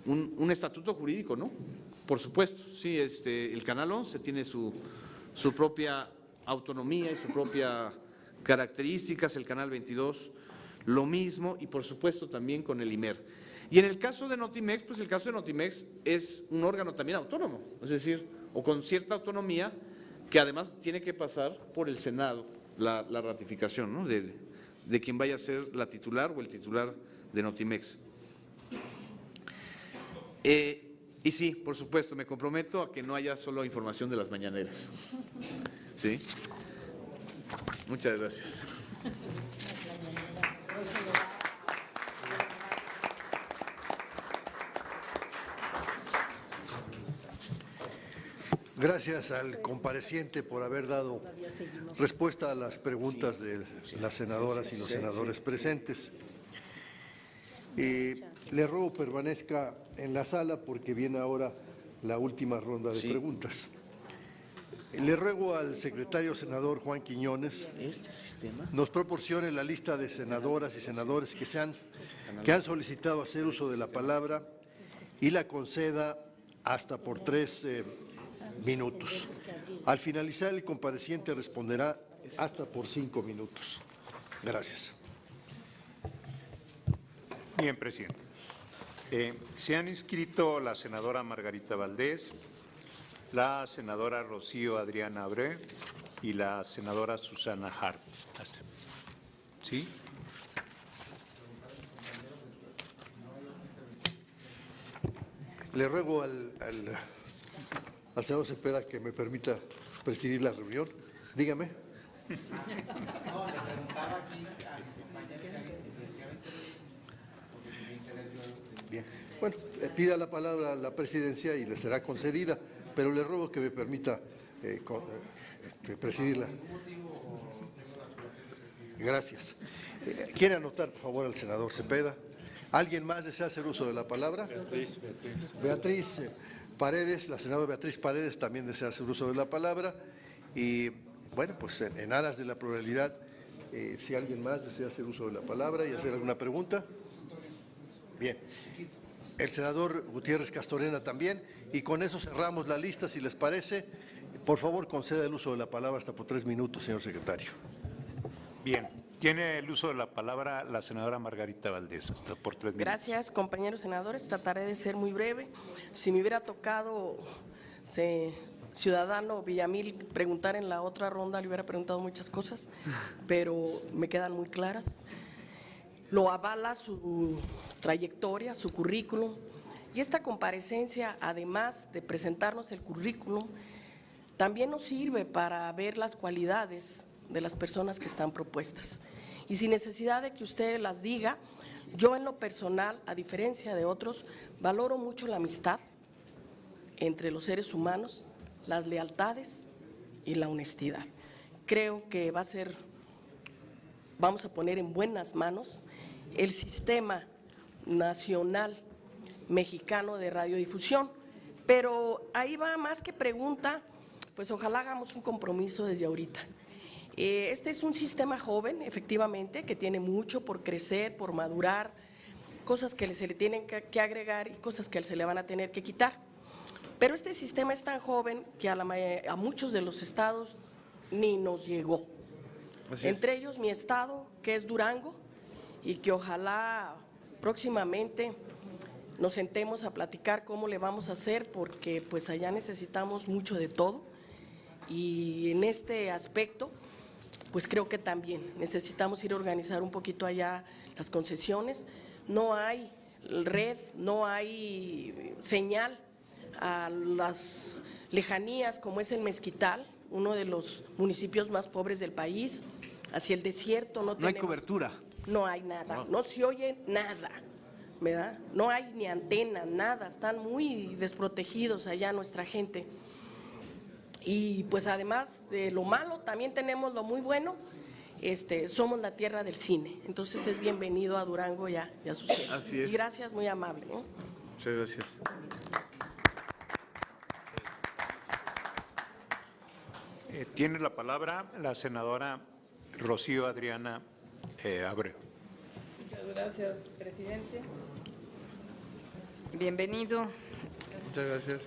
un estatuto jurídico, ¿no? Por supuesto, sí, el Canal 11 tiene su propia autonomía y su propia características, el Canal 22 lo mismo, y por supuesto también con el IMER. Y en el caso de Notimex, pues el caso de Notimex es un órgano también autónomo, es decir, o con cierta autonomía, que además tiene que pasar por el Senado la ratificación, ¿no? de quien vaya a ser la titular o el titular de Notimex. Y sí, por supuesto, me comprometo a que no haya solo información de las mañaneras. ¿Sí? Muchas gracias. Gracias al compareciente por haber dado respuesta a las preguntas de las senadoras y los senadores presentes. Le ruego permanezca en la sala porque viene ahora la última ronda de preguntas. Le ruego al secretario senador Juan Quiñones nos proporcione la lista de senadoras y senadores que han solicitado hacer uso de la palabra y la conceda hasta por 3 minutos. Al finalizar, el compareciente responderá hasta por 5 minutos. Gracias. Bien, presidente. Se han inscrito la senadora Margarita Valdés, la senadora Rocío Adriana Abreu y la senadora Susana Harp. ¿Sí? Le ruego al senador Cepeda que me permita presidir la reunión. Dígame. Bien. Bueno, pida la palabra a la presidencia y le será concedida, pero le ruego que me permita presidirla. Gracias. ¿Quiere anotar, por favor, al senador Cepeda? ¿Alguien más desea hacer uso de la palabra? Beatriz Paredes, la senadora Beatriz Paredes también desea hacer uso de la palabra. Y bueno, pues en aras de la pluralidad, si alguien más desea hacer uso de la palabra y hacer alguna pregunta. Bien. El senador Gutiérrez Castorena también. Y con eso cerramos la lista, si les parece. Por favor, conceda el uso de la palabra hasta por 3 minutos, señor secretario. Bien. Tiene el uso de la palabra la senadora Margarita Valdés, hasta por 3 minutos. Gracias, compañeros senadores. Trataré de ser muy breve. Si me hubiera tocado ciudadano Villamil preguntar en la otra ronda, le hubiera preguntado muchas cosas, pero me quedan muy claras. Lo avala su trayectoria, su currículum, y esta comparecencia, además de presentarnos el currículum, también nos sirve para ver las cualidades de las personas que están propuestas. Y sin necesidad de que usted las diga, yo en lo personal, a diferencia de otros, valoro mucho la amistad entre los seres humanos, las lealtades y la honestidad. Creo que vamos a poner en buenas manos el sistema nacional mexicano de radiodifusión, pero ahí va más que pregunta, pues ojalá hagamos un compromiso desde ahorita. Este es un sistema joven, efectivamente, que tiene mucho por crecer, por madurar, cosas que se le tienen que agregar y cosas que se le van a tener que quitar. Pero este sistema es tan joven que a muchos de los estados ni nos llegó. Entre ellos mi estado, que es Durango, y que ojalá próximamente nos sentemos a platicar cómo le vamos a hacer, porque pues allá necesitamos mucho de todo, y en este aspecto pues creo que también necesitamos ir a organizar un poquito allá las concesiones. No hay red, no hay señal a las lejanías como es el Mezquital, uno de los municipios más pobres del país, hacia el desierto. No hay cobertura. No hay nada, no se oye nada, ¿verdad? No hay ni antena, nada, están muy desprotegidos allá nuestra gente. Y pues además de lo malo, también tenemos lo muy bueno, somos la tierra del cine, entonces es bienvenido a Durango y a su cine. Así es. Y gracias, muy amable. Muchas gracias. Tiene la palabra la senadora Rocío Adriana Abreu. Muchas gracias, presidente. Bienvenido. Muchas gracias.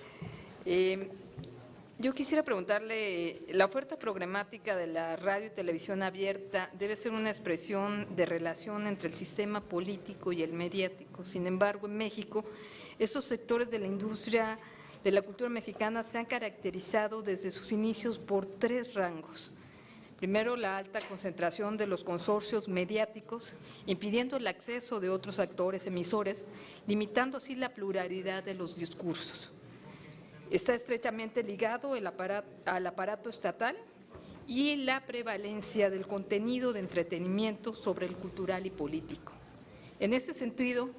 Yo quisiera preguntarle, la oferta programática de la radio y televisión abierta debe ser una expresión de relación entre el sistema político y el mediático. Sin embargo, en México, esos sectores de la industria de la cultura mexicana se han caracterizado desde sus inicios por 3 rangos. Primero, la alta concentración de los consorcios mediáticos, impidiendo el acceso de otros actores emisores, limitando así la pluralidad de los discursos. Está estrechamente ligado al aparato estatal y la prevalencia del contenido de entretenimiento sobre el cultural y político. En ese sentido,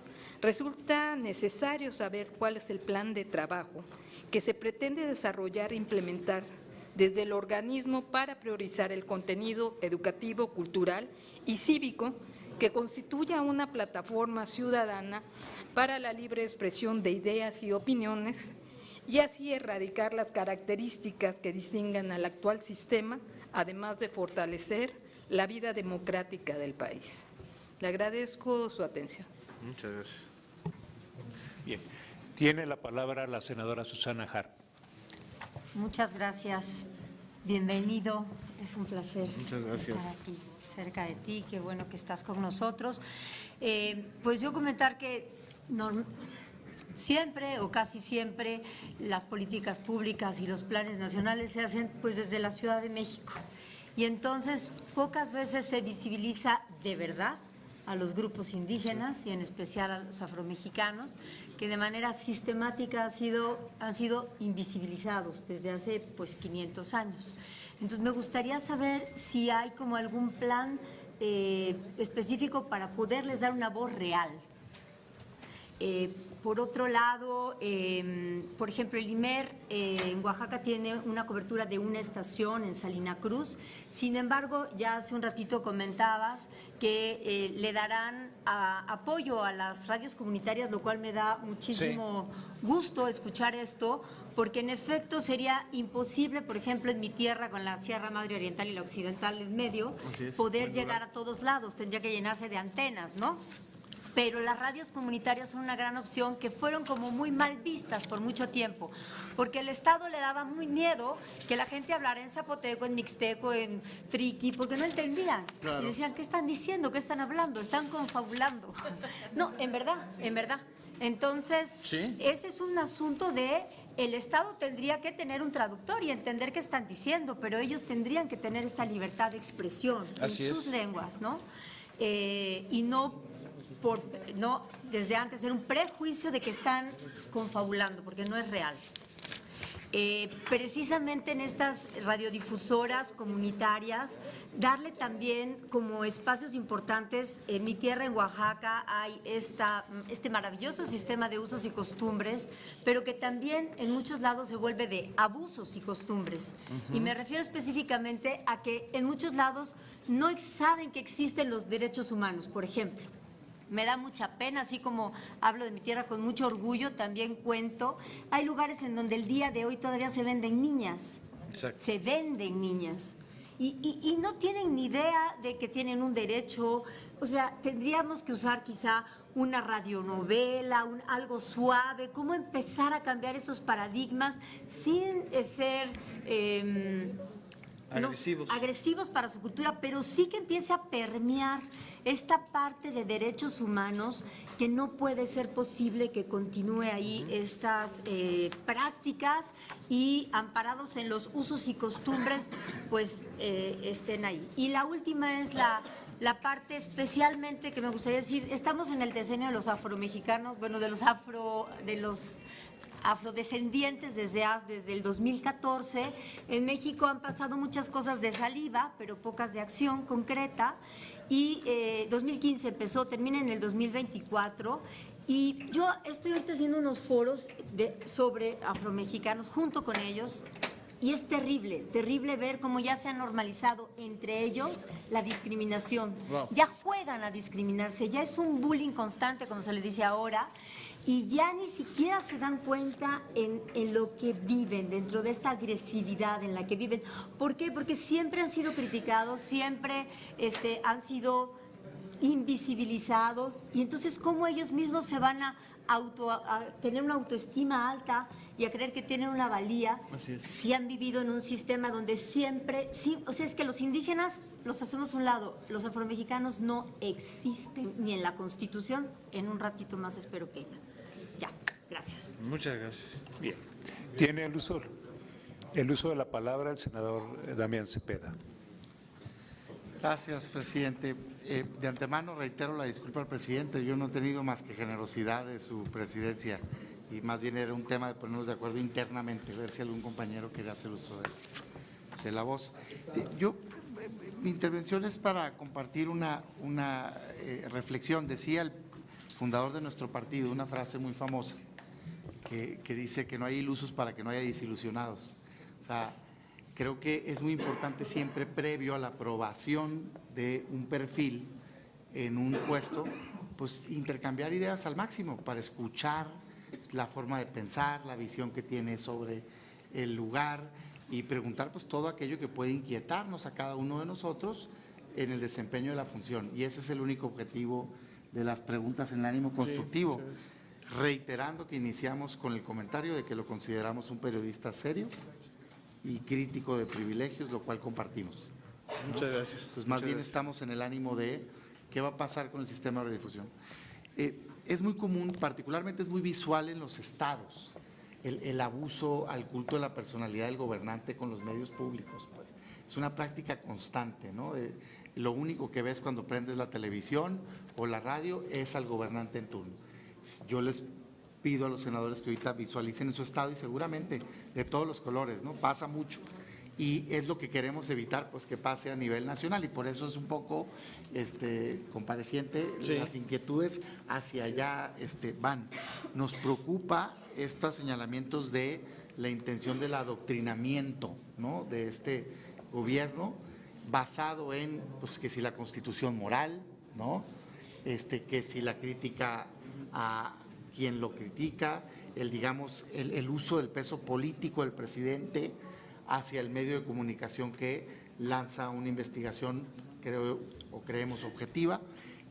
resulta necesario saber cuál es el plan de trabajo que se pretende desarrollar e implementar desde el organismo para priorizar el contenido educativo, cultural y cívico que constituya una plataforma ciudadana para la libre expresión de ideas y opiniones, y así erradicar las características que distingan al actual sistema, además de fortalecer la vida democrática del país. Le agradezco su atención. Muchas gracias. Bien. Tiene la palabra la senadora Susana Harp. Muchas gracias. Bienvenido. Es un placer estar aquí cerca de ti. Qué bueno que estás con nosotros. Pues yo comentar que siempre o casi siempre las políticas públicas y los planes nacionales se hacen pues desde la Ciudad de México, y entonces pocas veces se visibiliza de verdad a los grupos indígenas y en especial a los afromexicanos, que de manera sistemática han sido invisibilizados desde hace 500 años. Entonces me gustaría saber si hay como algún plan específico para poderles dar una voz real. Por otro lado, por ejemplo, el IMER en Oaxaca tiene una cobertura de una estación en Salina Cruz. Sin embargo, ya hace un ratito comentabas que le darán apoyo a las radios comunitarias, lo cual me da muchísimo gusto escuchar esto, porque en efecto sería imposible, por ejemplo, en mi tierra, con la Sierra Madre Oriental y la Occidental en medio, poder llegar a todos lados, tendría que llenarse de antenas, ¿no? Pero las radios comunitarias son una gran opción que fueron como muy mal vistas por mucho tiempo, porque el Estado le daba muy miedo que la gente hablara en zapoteco, en mixteco, en triqui, porque no entendían. Claro. Y decían, ¿qué están diciendo? ¿Qué están hablando? Están confabulando. No, en verdad, en verdad. Entonces, ese es un asunto de… El Estado tendría que tener un traductor y entender qué están diciendo, pero ellos tendrían que tener esta libertad de expresión en sus lenguas, ¿no? Y no desde antes ser un prejuicio de que están confabulando, porque no es real. Precisamente en estas radiodifusoras comunitarias, darle también como espacios importantes. En mi tierra, en Oaxaca, hay este maravilloso sistema de usos y costumbres, pero que también en muchos lados se vuelve de abusos y costumbres. Y me refiero específicamente a que en muchos lados no saben que existen los derechos humanos, por ejemplo. Me da mucha pena, así como hablo de mi tierra con mucho orgullo, también cuento. Hay lugares en donde el día de hoy todavía se venden niñas. Exacto. Se venden niñas. Y no tienen ni idea de que tienen un derecho. O sea, tendríamos que usar quizá una radionovela, algo suave, cómo empezar a cambiar esos paradigmas sin ser… agresivos para su cultura, pero sí que empiece a permear esta parte de derechos humanos, que no puede ser posible que continúe ahí estas prácticas y amparados en los usos y costumbres, pues estén ahí. Y la última es la parte especialmente que me gustaría decir, estamos en el decenio de los afromexicanos, bueno, de los afrodescendientes desde el 2014. En México han pasado muchas cosas de saliva, pero pocas de acción concreta. Y 2015 empezó, termina en el 2024. Y yo estoy ahorita haciendo unos foros sobre afromexicanos junto con ellos. Y es terrible, terrible ver cómo ya se ha normalizado entre ellos la discriminación. Wow. Ya juegan a discriminarse, ya es un bullying constante, como se le dice ahora. Y ya ni siquiera se dan cuenta en lo que viven, dentro de esta agresividad en la que viven. ¿Por qué? Porque siempre han sido criticados, siempre han sido invisibilizados. Y entonces, ¿cómo ellos mismos se van a tener una autoestima alta y a creer que tienen una valía si han vivido en un sistema donde siempre… o sea, es que los indígenas los hacemos a un lado, los afromexicanos no existen ni en la Constitución. En un ratito más espero que ya. Gracias. Muchas gracias. Bien. Tiene el uso de la palabra el senador Damián Cepeda. Gracias, presidente. De antemano reitero la disculpa al presidente. Yo no he tenido más que generosidad de su presidencia y más bien era un tema de ponernos de acuerdo internamente, ver si algún compañero quería hacer uso de la voz. Mi intervención es para compartir una reflexión. Decía el fundador de nuestro partido una frase muy famosa que dice que no hay ilusos para que no haya desilusionados. O sea, creo que es muy importante siempre, previo a la aprobación de un perfil en un puesto, pues intercambiar ideas al máximo para escuchar la forma de pensar, la visión que tiene sobre el lugar y preguntar pues todo aquello que puede inquietarnos a cada uno de nosotros en el desempeño de la función. Y ese es el único objetivo de las preguntas en el ánimo constructivo. Reiterando que iniciamos con el comentario de que lo consideramos un periodista serio y crítico de privilegios, lo cual compartimos. Muchas gracias. Pues más bien estamos en el ánimo de qué va a pasar con el sistema de radiodifusión. Es muy común, particularmente es muy visual en los estados, el abuso al culto de la personalidad del gobernante con los medios públicos. Pues es una práctica constante, ¿no? Lo único que ves cuando prendes la televisión o la radio es al gobernante en turno. Yo les pido a los senadores que ahorita visualicen en su estado y seguramente de todos los colores, ¿no? Pasa mucho. Y es lo que queremos evitar, pues que pase a nivel nacional, y por eso es un poco compareciente, sí. Las inquietudes hacia allá van. Nos preocupa estos señalamientos de la intención del adoctrinamiento, ¿no?, de este gobierno, basado en, pues, que si la Constitución moral, ¿no?, que si la crítica a quien lo critica, el uso del peso político del presidente hacia el medio de comunicación que lanza una investigación, creemos objetiva,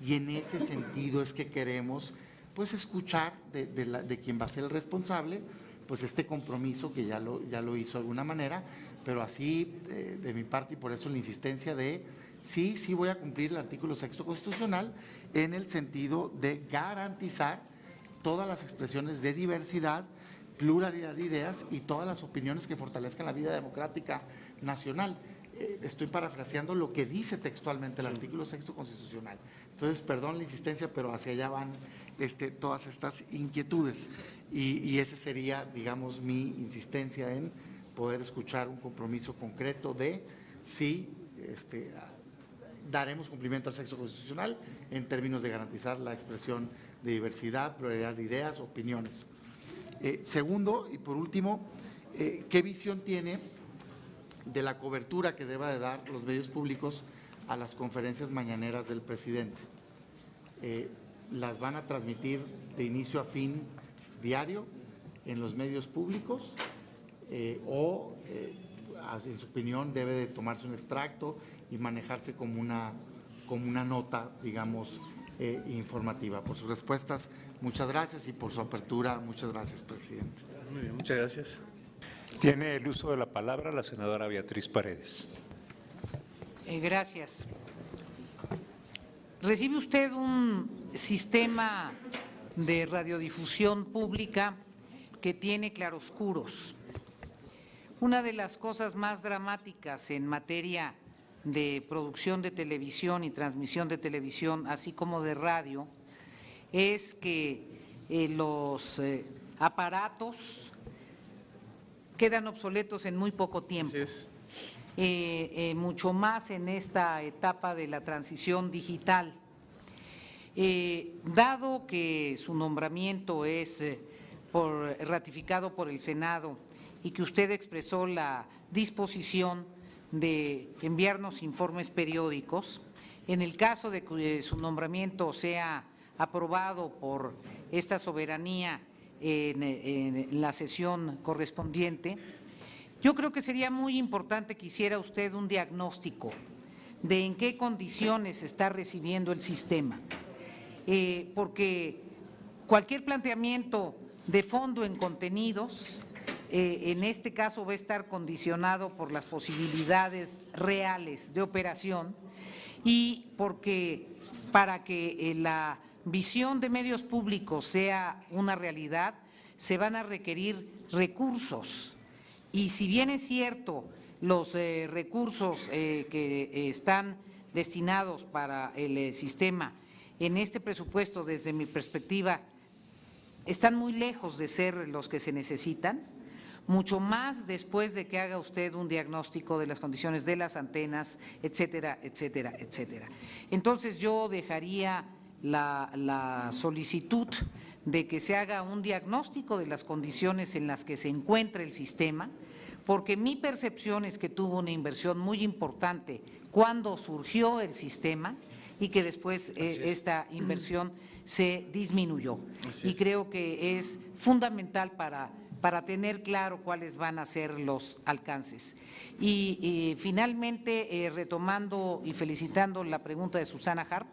y en ese sentido es que queremos, pues, escuchar de quien va a ser el responsable, pues este compromiso que ya lo hizo de alguna manera, pero así de mi parte, y por eso la insistencia de sí voy a cumplir el artículo 6º constitucional en el sentido de garantizar todas las expresiones de diversidad, pluralidad de ideas y todas las opiniones que fortalezcan la vida democrática nacional. Estoy parafraseando lo que dice textualmente el artículo 6º constitucional. Entonces, perdón la insistencia, pero hacia allá van todas estas inquietudes. Y ese sería, digamos, mi insistencia en poder escuchar un compromiso concreto de si daremos cumplimiento al 6º constitucional en términos de garantizar la expresión de diversidad, pluralidad de ideas, opiniones. Segundo, y por último, ¿qué visión tiene de la cobertura que deba de dar los medios públicos a las conferencias mañaneras del presidente? ¿Las van a transmitir de inicio a fin diario en los medios públicos o, en su opinión, debe de tomarse un extracto y manejarse como una nota, digamos, informativa? Por sus respuestas, muchas gracias, y por su apertura, muchas gracias, presidente. Muy bien, muchas gracias. Tiene el uso de la palabra la senadora Beatriz Paredes. Gracias. ¿Recibe usted un sistema de radiodifusión pública que tiene claroscuros? Una de las cosas más dramáticas en materia de producción de televisión y transmisión de televisión, así como de radio, es que los aparatos quedan obsoletos en muy poco tiempo. Mucho más en esta etapa de la transición digital. Dado que su nombramiento es ratificado por el Senado y que usted expresó la disposición de enviarnos informes periódicos, en el caso de que su nombramiento sea aprobado por esta soberanía en la sesión correspondiente, yo creo que sería muy importante que hiciera usted un diagnóstico de en qué condiciones está recibiendo el sistema, porque cualquier planteamiento de fondo en contenidos, en este caso va a estar condicionado por las posibilidades reales de operación, y porque para que la visión de medios públicos sea una realidad, se van a requerir recursos. Y si bien es cierto, los recursos que están destinados para el sistema en este presupuesto, desde mi perspectiva, están muy lejos de ser los que se necesitan, mucho más después de que haga usted un diagnóstico de las condiciones de las antenas, etcétera, etcétera, etcétera. Entonces yo dejaría la solicitud de que se haga un diagnóstico de las condiciones en las que se encuentra el sistema, porque mi percepción es que tuvo una inversión muy importante cuando surgió el sistema y que después esta inversión se disminuyó. Y creo que es fundamental para tener claro cuáles van a ser los alcances. Y finalmente, retomando y felicitando la pregunta de Susana Harp,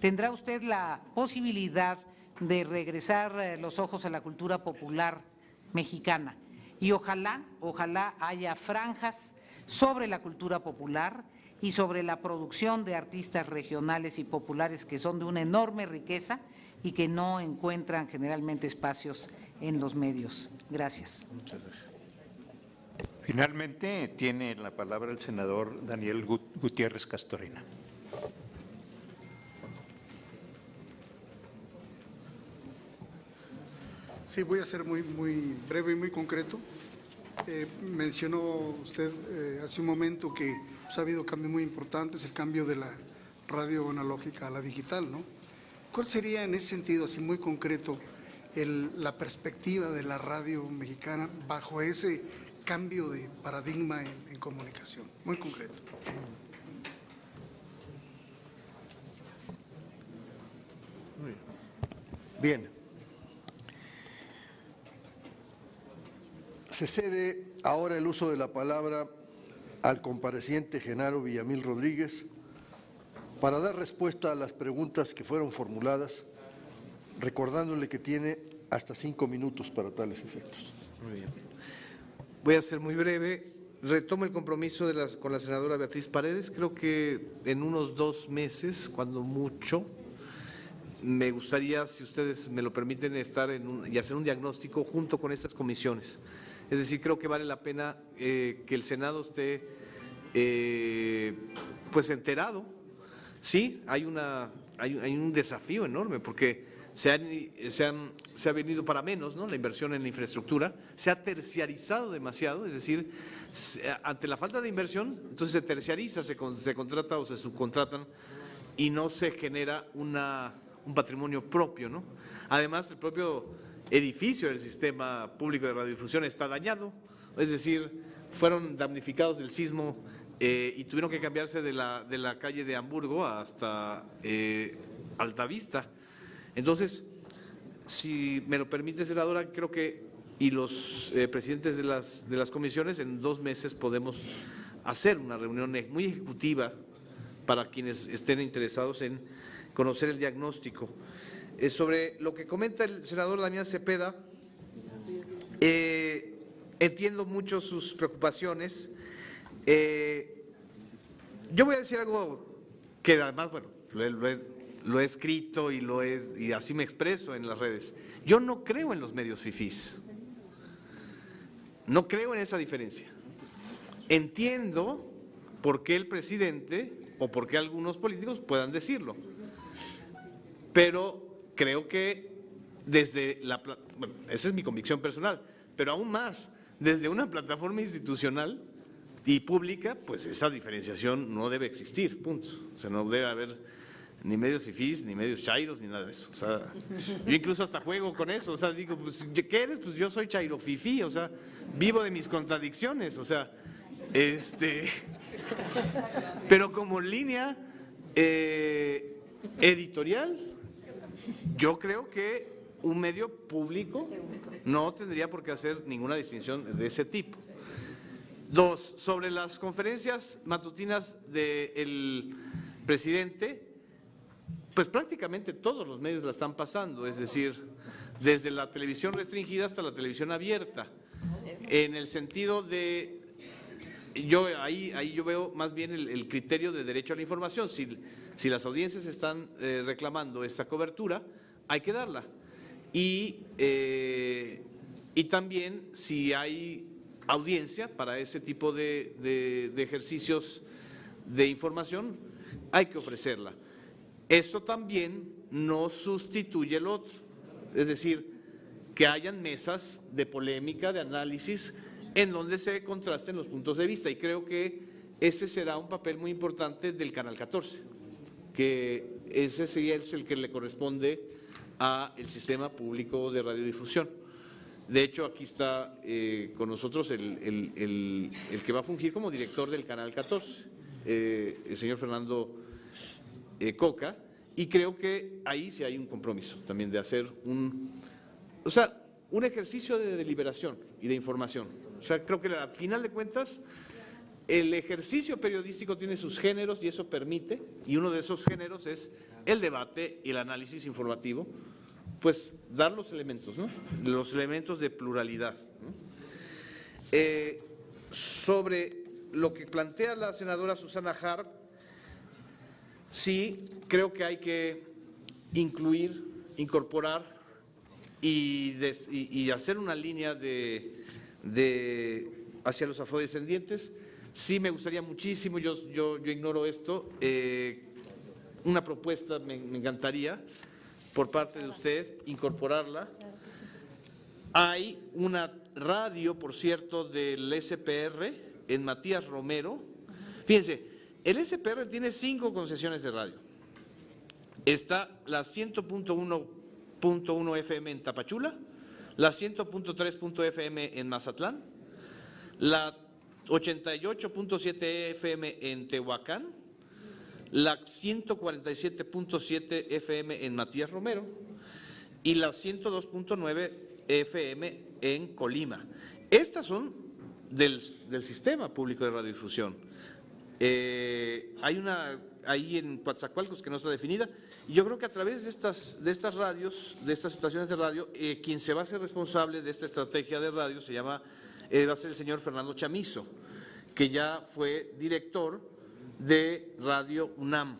¿tendrá usted la posibilidad de regresar los ojos a la cultura popular mexicana? Y ojalá haya franjas sobre la cultura popular y sobre la producción de artistas regionales y populares que son de una enorme riqueza y que no encuentran generalmente espacios en los medios. Gracias. Muchas gracias. Finalmente, tiene la palabra el senador Daniel Gutiérrez Castorena. Sí, voy a ser muy breve y muy concreto. Mencionó usted hace un momento que ha habido cambios muy importantes, el cambio de la radio analógica a la digital, ¿no? ¿Cuál sería en ese sentido, así muy concreto, la perspectiva de la radio mexicana bajo ese cambio de paradigma en comunicación? Muy concreto. Bien. Se cede ahora el uso de la palabra al compareciente Genaro Villamil Rodríguez para dar respuesta a las preguntas que fueron formuladas, recordándole que tiene hasta 5 minutos para tales efectos. Muy bien. Voy a ser muy breve. Retomo el compromiso con la senadora Beatriz Paredes. Creo que en unos 2 meses, cuando mucho, me gustaría, si ustedes me lo permiten, estar y hacer un diagnóstico junto con estas comisiones. Es decir, creo que vale la pena que el Senado esté pues enterado. Sí, hay un desafío enorme porque se ha venido para menos, ¿no? La inversión en la infraestructura, se ha terciarizado demasiado, es decir, ante la falta de inversión, entonces se terciariza, se contrata o se subcontratan y no se genera un patrimonio propio, ¿no? Además, el propio edificio del sistema público de radiodifusión está dañado, es decir, fueron damnificados del sismo y tuvieron que cambiarse de la calle de Hamburgo hasta Altavista. Entonces, si me lo permite, senadora, creo que y los presidentes de las comisiones en 2 meses podemos hacer una reunión muy ejecutiva para quienes estén interesados en conocer el diagnóstico. Sobre lo que comenta el senador Damián Cepeda, entiendo mucho sus preocupaciones. Yo voy a decir algo que además, bueno, lo he escrito y así me expreso en las redes. Yo no creo en los medios fifís. No creo en esa diferencia. Entiendo por qué el presidente o por qué algunos políticos puedan decirlo, pero creo que desde bueno, esa es mi convicción personal, pero aún más, desde una plataforma institucional y pública, pues esa diferenciación no debe existir, punto. O sea, no debe haber ni medios fifís, ni medios chairos, ni nada de eso. O sea, yo incluso hasta juego con eso, o sea, digo, pues, ¿qué eres? Pues yo soy chairo fifí, o sea, vivo de mis contradicciones, o sea, pero como línea editorial, yo creo que un medio público no tendría por qué hacer ninguna distinción de ese tipo. 2, sobre las conferencias matutinas del presidente, pues prácticamente todos los medios la están pasando, es decir, desde la televisión restringida hasta la televisión abierta, en el sentido de, ahí yo veo más bien el criterio de derecho a la información. Si las audiencias están reclamando esta cobertura, hay que darla. Y también si hay audiencia para ese tipo de ejercicios de información, hay que ofrecerla. Eso también no sustituye el otro, es decir, que hayan mesas de polémica, de análisis, en donde se contrasten los puntos de vista, y creo que ese será un papel muy importante del Canal 14, que ese sí es el que le corresponde al sistema público de radiodifusión. De hecho, aquí está con nosotros el que va a fungir como director del Canal 14, el señor Fernando Coca, y creo que ahí sí hay un compromiso también de hacer un ejercicio de deliberación y de información. O sea, creo que al final de cuentas el ejercicio periodístico tiene sus géneros y eso permite, y uno de esos géneros es el debate y el análisis informativo, pues dar los elementos, ¿no? Los elementos de pluralidad, ¿no? Sobre lo que plantea la senadora Susana Harp, sí creo que hay que incorporar y hacer una línea de hacia los afrodescendientes. Sí me gustaría muchísimo, yo ignoro esto, una propuesta me encantaría por parte de usted incorporarla. Hay una radio, por cierto, del SPR en Matías Romero. Fíjense, el SPR tiene 5 concesiones de radio. Está la 100.1 FM en Tapachula, la 100.3 FM en Mazatlán, la 88.7 FM en Tehuacán, la 147.7 FM en Matías Romero y la 102.9 FM en Colima. Estas son del sistema público de radiodifusión. Hay una ahí en Coatzacoalcos que no está definida, y yo creo que a través de estas radios, de estas estaciones de radio, quien se va a hacer responsable de esta estrategia de radio va a ser el señor Fernando Chamizo, que ya fue director de Radio UNAM.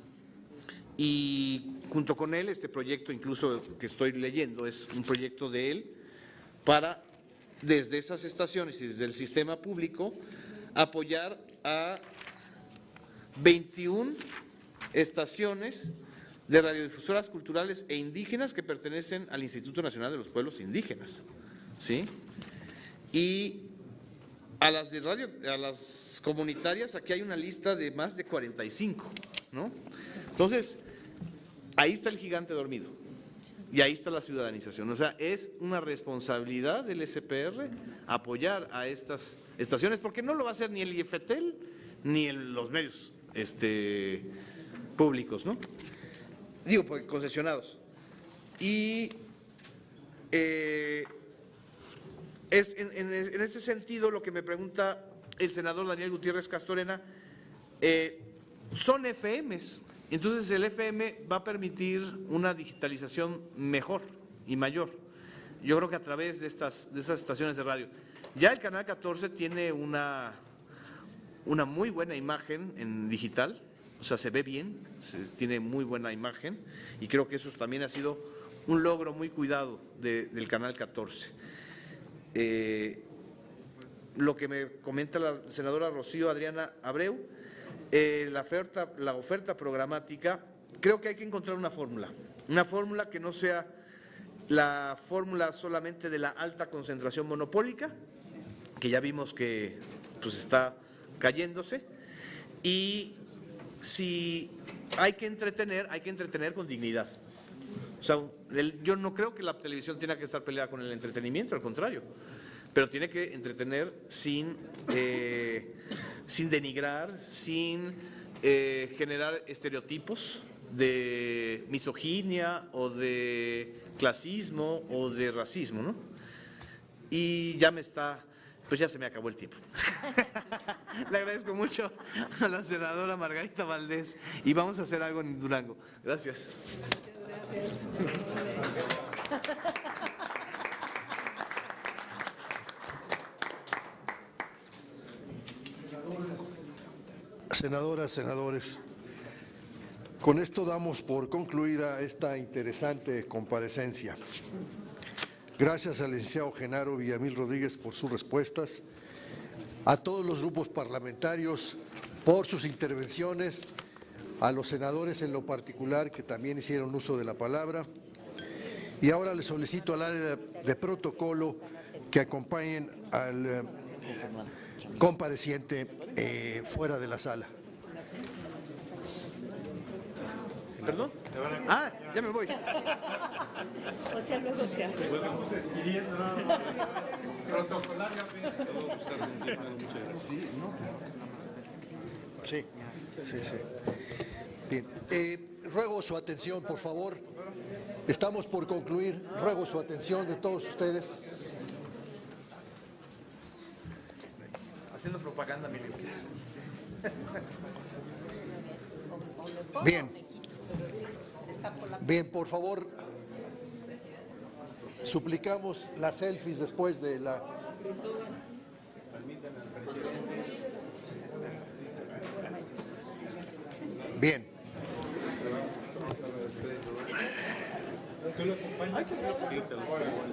Y junto con él, este proyecto incluso que estoy leyendo es un proyecto de él para, desde esas estaciones y desde el sistema público, apoyar a 21 estaciones de radiodifusoras culturales e indígenas que pertenecen al Instituto Nacional de los Pueblos Indígenas, ¿sí? Y a las de radio, a las comunitarias, aquí hay una lista de más de 45, ¿no? Entonces, ahí está el gigante dormido y ahí está la ciudadanización. O sea, es una responsabilidad del SPR apoyar a estas estaciones, porque no lo va a hacer ni el IFETEL ni los medios públicos, ¿no? Digo, pues, concesionados. Y en ese sentido, lo que me pregunta el senador Daniel Gutiérrez Castorena, son FMs, entonces el FM va a permitir una digitalización mejor y mayor. Yo creo que a través de esas estaciones de radio. Ya el Canal 14 tiene una muy buena imagen en digital, o sea, se ve bien, tiene muy buena imagen, y creo que eso también ha sido un logro muy cuidado del Canal 14. Lo que me comenta la senadora Rocío Adriana Abreu, la oferta programática, creo que hay que encontrar una fórmula que no sea la fórmula solamente de la alta concentración monopólica, que ya vimos que pues está cayéndose, y si hay que entretener con dignidad. O sea, yo no creo que la televisión tenga que estar peleada con el entretenimiento, al contrario, pero tiene que entretener sin denigrar, sin generar estereotipos de misoginia o de clasismo o de racismo, ¿no? Y pues ya se me acabó el tiempo. Le agradezco mucho a la senadora Margarita Valdés y vamos a hacer algo en Durango. Gracias. Senadoras, senadores, con esto damos por concluida esta interesante comparecencia. Gracias al licenciado Genaro Villamil Rodríguez por sus respuestas, a todos los grupos parlamentarios por sus intervenciones, a los senadores en lo particular que también hicieron uso de la palabra, y ahora les solicito al área de protocolo que acompañen al compareciente fuera de la sala. ¿Perdón? Ya me voy. O sea, luego que Podemos despidiendo nada más. Protocolariamente. Sí. Bien. Ruego su atención, por favor. Estamos por concluir. Ruego su atención de todos ustedes. Haciendo propaganda, mi libro. Bien, por favor, suplicamos las selfies después de la... Bien.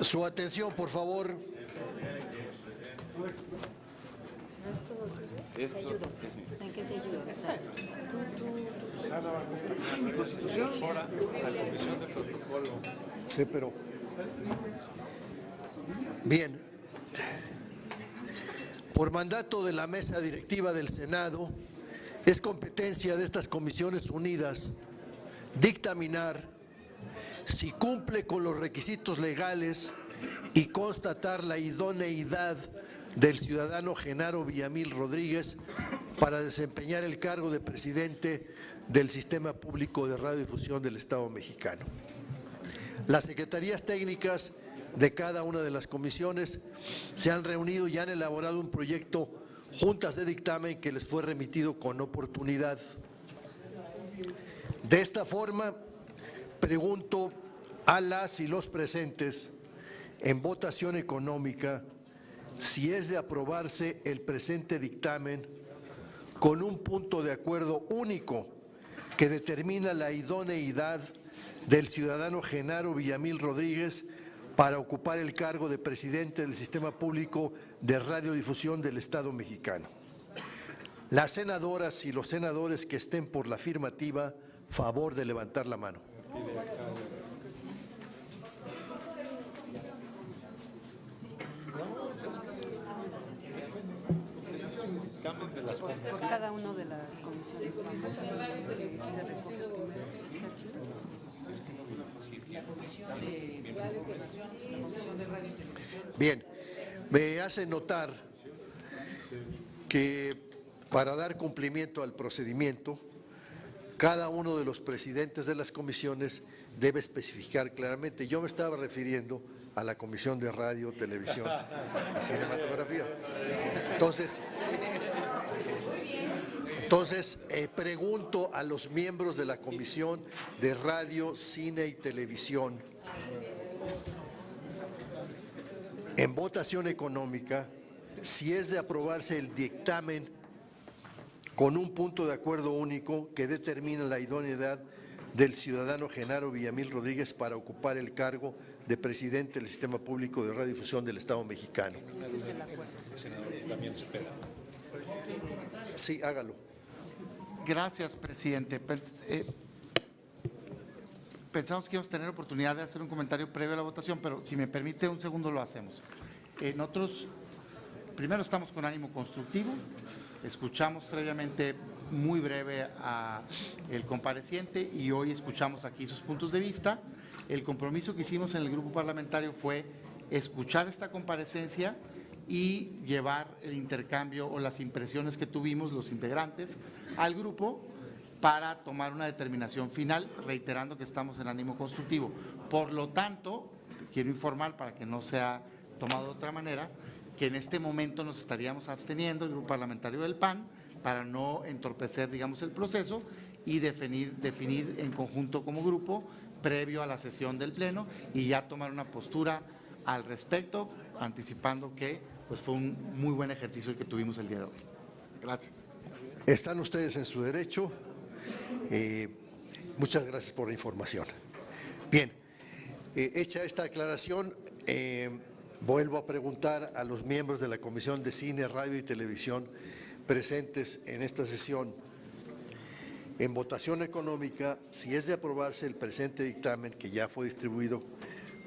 Su atención, por favor. Esto, ¿En qué te ayudo? Mi constitución fora la comisión de protocolo. Sí, pero… Bien. Por mandato de la mesa directiva del Senado, es competencia de estas comisiones unidas dictaminar si cumple con los requisitos legales y constatar la idoneidad del ciudadano Genaro Villamil Rodríguez para desempeñar el cargo de presidente del Sistema Público de Radiodifusión del Estado mexicano. Las secretarías técnicas de cada una de las comisiones se han reunido y han elaborado un proyecto juntas de dictamen que les fue remitido con oportunidad. De esta forma, pregunto a las y los presentes en votación económica si es de aprobarse el presente dictamen con un punto de acuerdo único que determina la idoneidad del ciudadano Genaro Villamil Rodríguez para ocupar el cargo de presidente del Sistema Público de Radiodifusión del Estado mexicano. Las senadoras y los senadores que estén por la afirmativa, favor de levantar la mano. Por cada una de las comisiones vamos, se recoge primero. La comisión de Radio Televisión, la comisión de Radio y Televisión. Bien, me hace notar que para dar cumplimiento al procedimiento, cada uno de los presidentes de las comisiones debe especificar claramente. Yo me estaba refiriendo a la Comisión de Radio, Televisión y Cinematografía. Entonces, pregunto a los miembros de la Comisión de Radio, Cine y Televisión, en votación económica, si es de aprobarse el dictamen con un punto de acuerdo único que determina la idoneidad del ciudadano Genaro Villamil Rodríguez para ocupar el cargo de presidente del Sistema Público de Radiodifusión del Estado mexicano. Sí, hágalo. Gracias, presidente. Pensamos que íbamos a tener oportunidad de hacer un comentario previo a la votación, pero si me permite un segundo lo hacemos. Nosotros primero estamos con ánimo constructivo, escuchamos previamente muy breve a el compareciente y hoy escuchamos aquí sus puntos de vista. El compromiso que hicimos en el grupo parlamentario fue escuchar esta comparecencia y llevar el intercambio o las impresiones que tuvimos los integrantes al grupo para tomar una determinación final, reiterando que estamos en ánimo constructivo. Por lo tanto, quiero informar para que no sea tomado de otra manera, que en este momento nos estaríamos absteniendo, el grupo parlamentario del PAN, para no entorpecer, digamos, el proceso y definir en conjunto como grupo previo a la sesión del Pleno y ya tomar una postura al respecto, anticipando que pues fue un muy buen ejercicio el que tuvimos el día de hoy. Gracias. Están ustedes en su derecho. Muchas gracias por la información. Bien, hecha esta aclaración, vuelvo a preguntar a los miembros de la Comisión de Cine, Radio y Televisión presentes en esta sesión, en votación económica, si es de aprobarse el presente dictamen que ya fue distribuido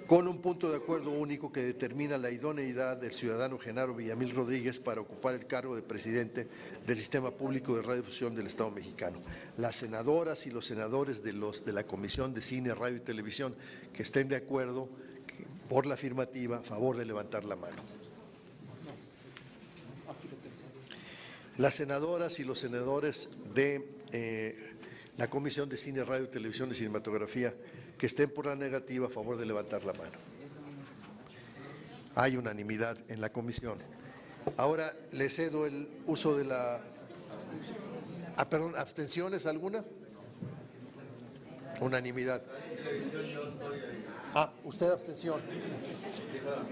con un punto de acuerdo único que determina la idoneidad del ciudadano Genaro Villamil Rodríguez para ocupar el cargo de presidente del Sistema Público de Radiodifusión del Estado mexicano. Las senadoras y los senadores de la Comisión de Cine, Radio y Televisión que estén de acuerdo por la afirmativa, a favor de levantar la mano. Las senadoras y los senadores de la Comisión de Cine, Radio, Televisión y Cinematografía que estén por la negativa, a favor de levantar la mano. Hay unanimidad en la comisión. Ahora le cedo el uso de la… perdón, ¿abstenciones alguna? Unanimidad. ¿Usted abstención?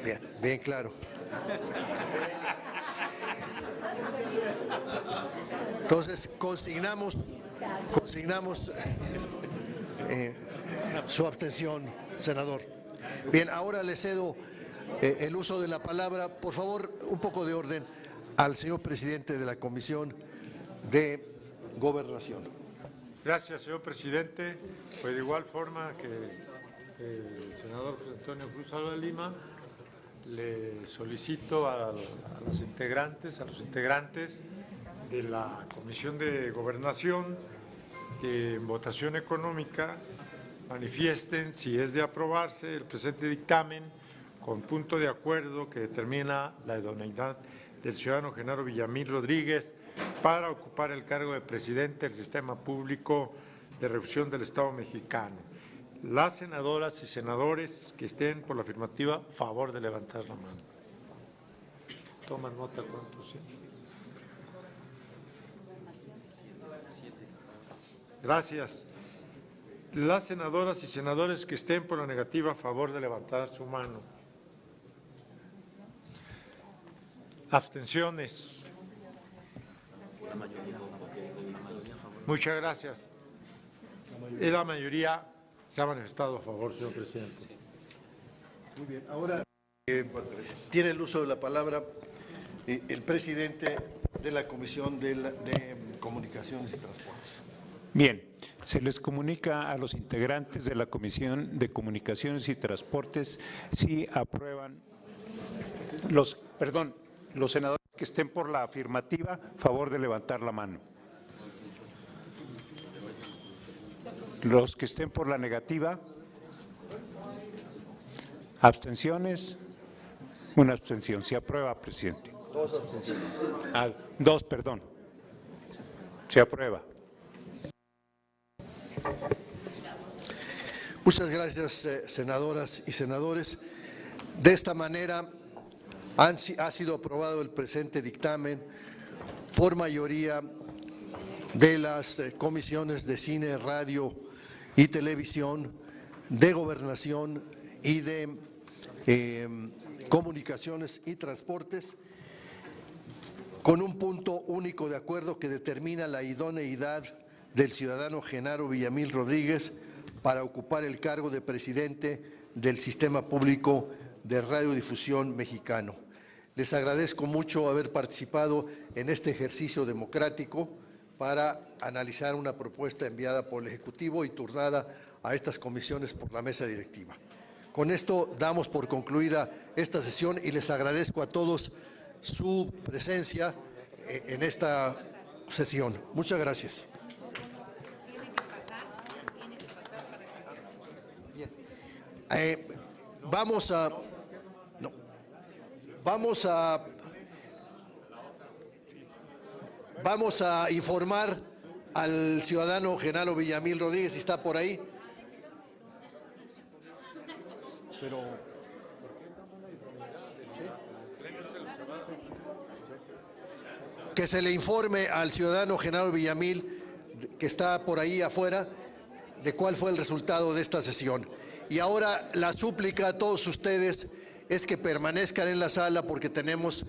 Bien, bien claro. Entonces, consignamos su abstención, senador. Bien, ahora le cedo el uso de la palabra. Por favor, un poco de orden al señor presidente de la Comisión de Gobernación. Gracias, señor presidente. Pues de igual forma que el senador Antonio Cruz Alba Lima, le solicito a los integrantes de la Comisión de Gobernación que en votación económica manifiesten si es de aprobarse el presente dictamen con punto de acuerdo que determina la idoneidad del ciudadano Genaro Villamil Rodríguez para ocupar el cargo de presidente del Sistema Público de Revisión del Estado Mexicano. Las senadoras y senadores que estén por la afirmativa, favor de levantar la mano. Toman nota, ¿cuántos? ¿Sí? Gracias. Las senadoras y senadores que estén por la negativa, a favor de levantar su mano. Abstenciones. Muchas gracias. Y la mayoría se ha manifestado a favor, señor presidente. Muy bien. Ahora tiene el uso de la palabra el presidente de la Comisión de Comunicaciones y Transportes. Bien, se les comunica a los integrantes de la Comisión de Comunicaciones y Transportes si aprueban los senadores que estén por la afirmativa, favor de levantar la mano. Los que estén por la negativa, abstenciones, una abstención. Se aprueba, presidente. Dos abstenciones. Dos, perdón. Se aprueba. Muchas gracias, senadoras y senadores. De esta manera ha sido aprobado el presente dictamen por mayoría de las comisiones de Cine, Radio y Televisión, de Gobernación y de Comunicaciones y Transportes, con un punto único de acuerdo que determina la idoneidad del ciudadano Genaro Villamil Rodríguez para ocupar el cargo de presidente del Sistema Público de Radiodifusión Mexicano. Les agradezco mucho haber participado en este ejercicio democrático para analizar una propuesta enviada por el Ejecutivo y turnada a estas comisiones por la mesa directiva. Con esto damos por concluida esta sesión y les agradezco a todos su presencia en esta sesión. Muchas gracias. Vamos a informar al ciudadano Genaro Villamil Rodríguez, si está por ahí. Pero que se le informe al ciudadano Genaro Villamil, que está por ahí afuera, de cuál fue el resultado de esta sesión. Y ahora la súplica a todos ustedes es que permanezcan en la sala porque tenemos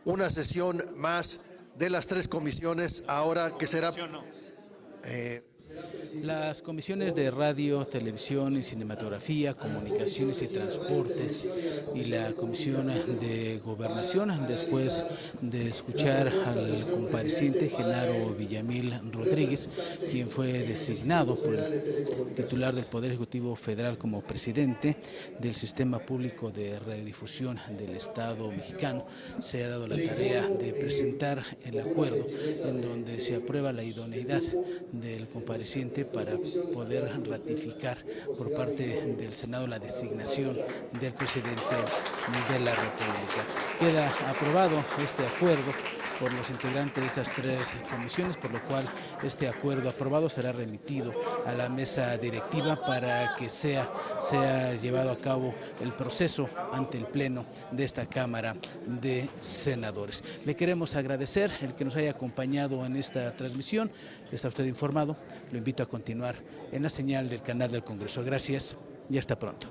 una sesión más de las tres comisiones ahora que será… Las comisiones de radio, televisión y cinematografía, comunicaciones y transportes y la comisión de gobernación, después de escuchar al compareciente Genaro Villamil Rodríguez, quien fue designado por el titular del Poder Ejecutivo Federal como presidente del Sistema Público de Radiodifusión del Estado Mexicano, se ha dado la tarea de presentar el acuerdo en donde se aprueba la idoneidad del compareciente para poder ratificar por parte del Senado la designación del presidente de la República. Queda aprobado este acuerdo por los integrantes de estas tres comisiones, por lo cual este acuerdo aprobado será remitido a la mesa directiva para que sea llevado a cabo el proceso ante el Pleno de esta Cámara de Senadores. Le queremos agradecer el que nos haya acompañado en esta transmisión. Está usted informado. Lo invito a continuar en la señal del canal del Congreso. Gracias y hasta pronto.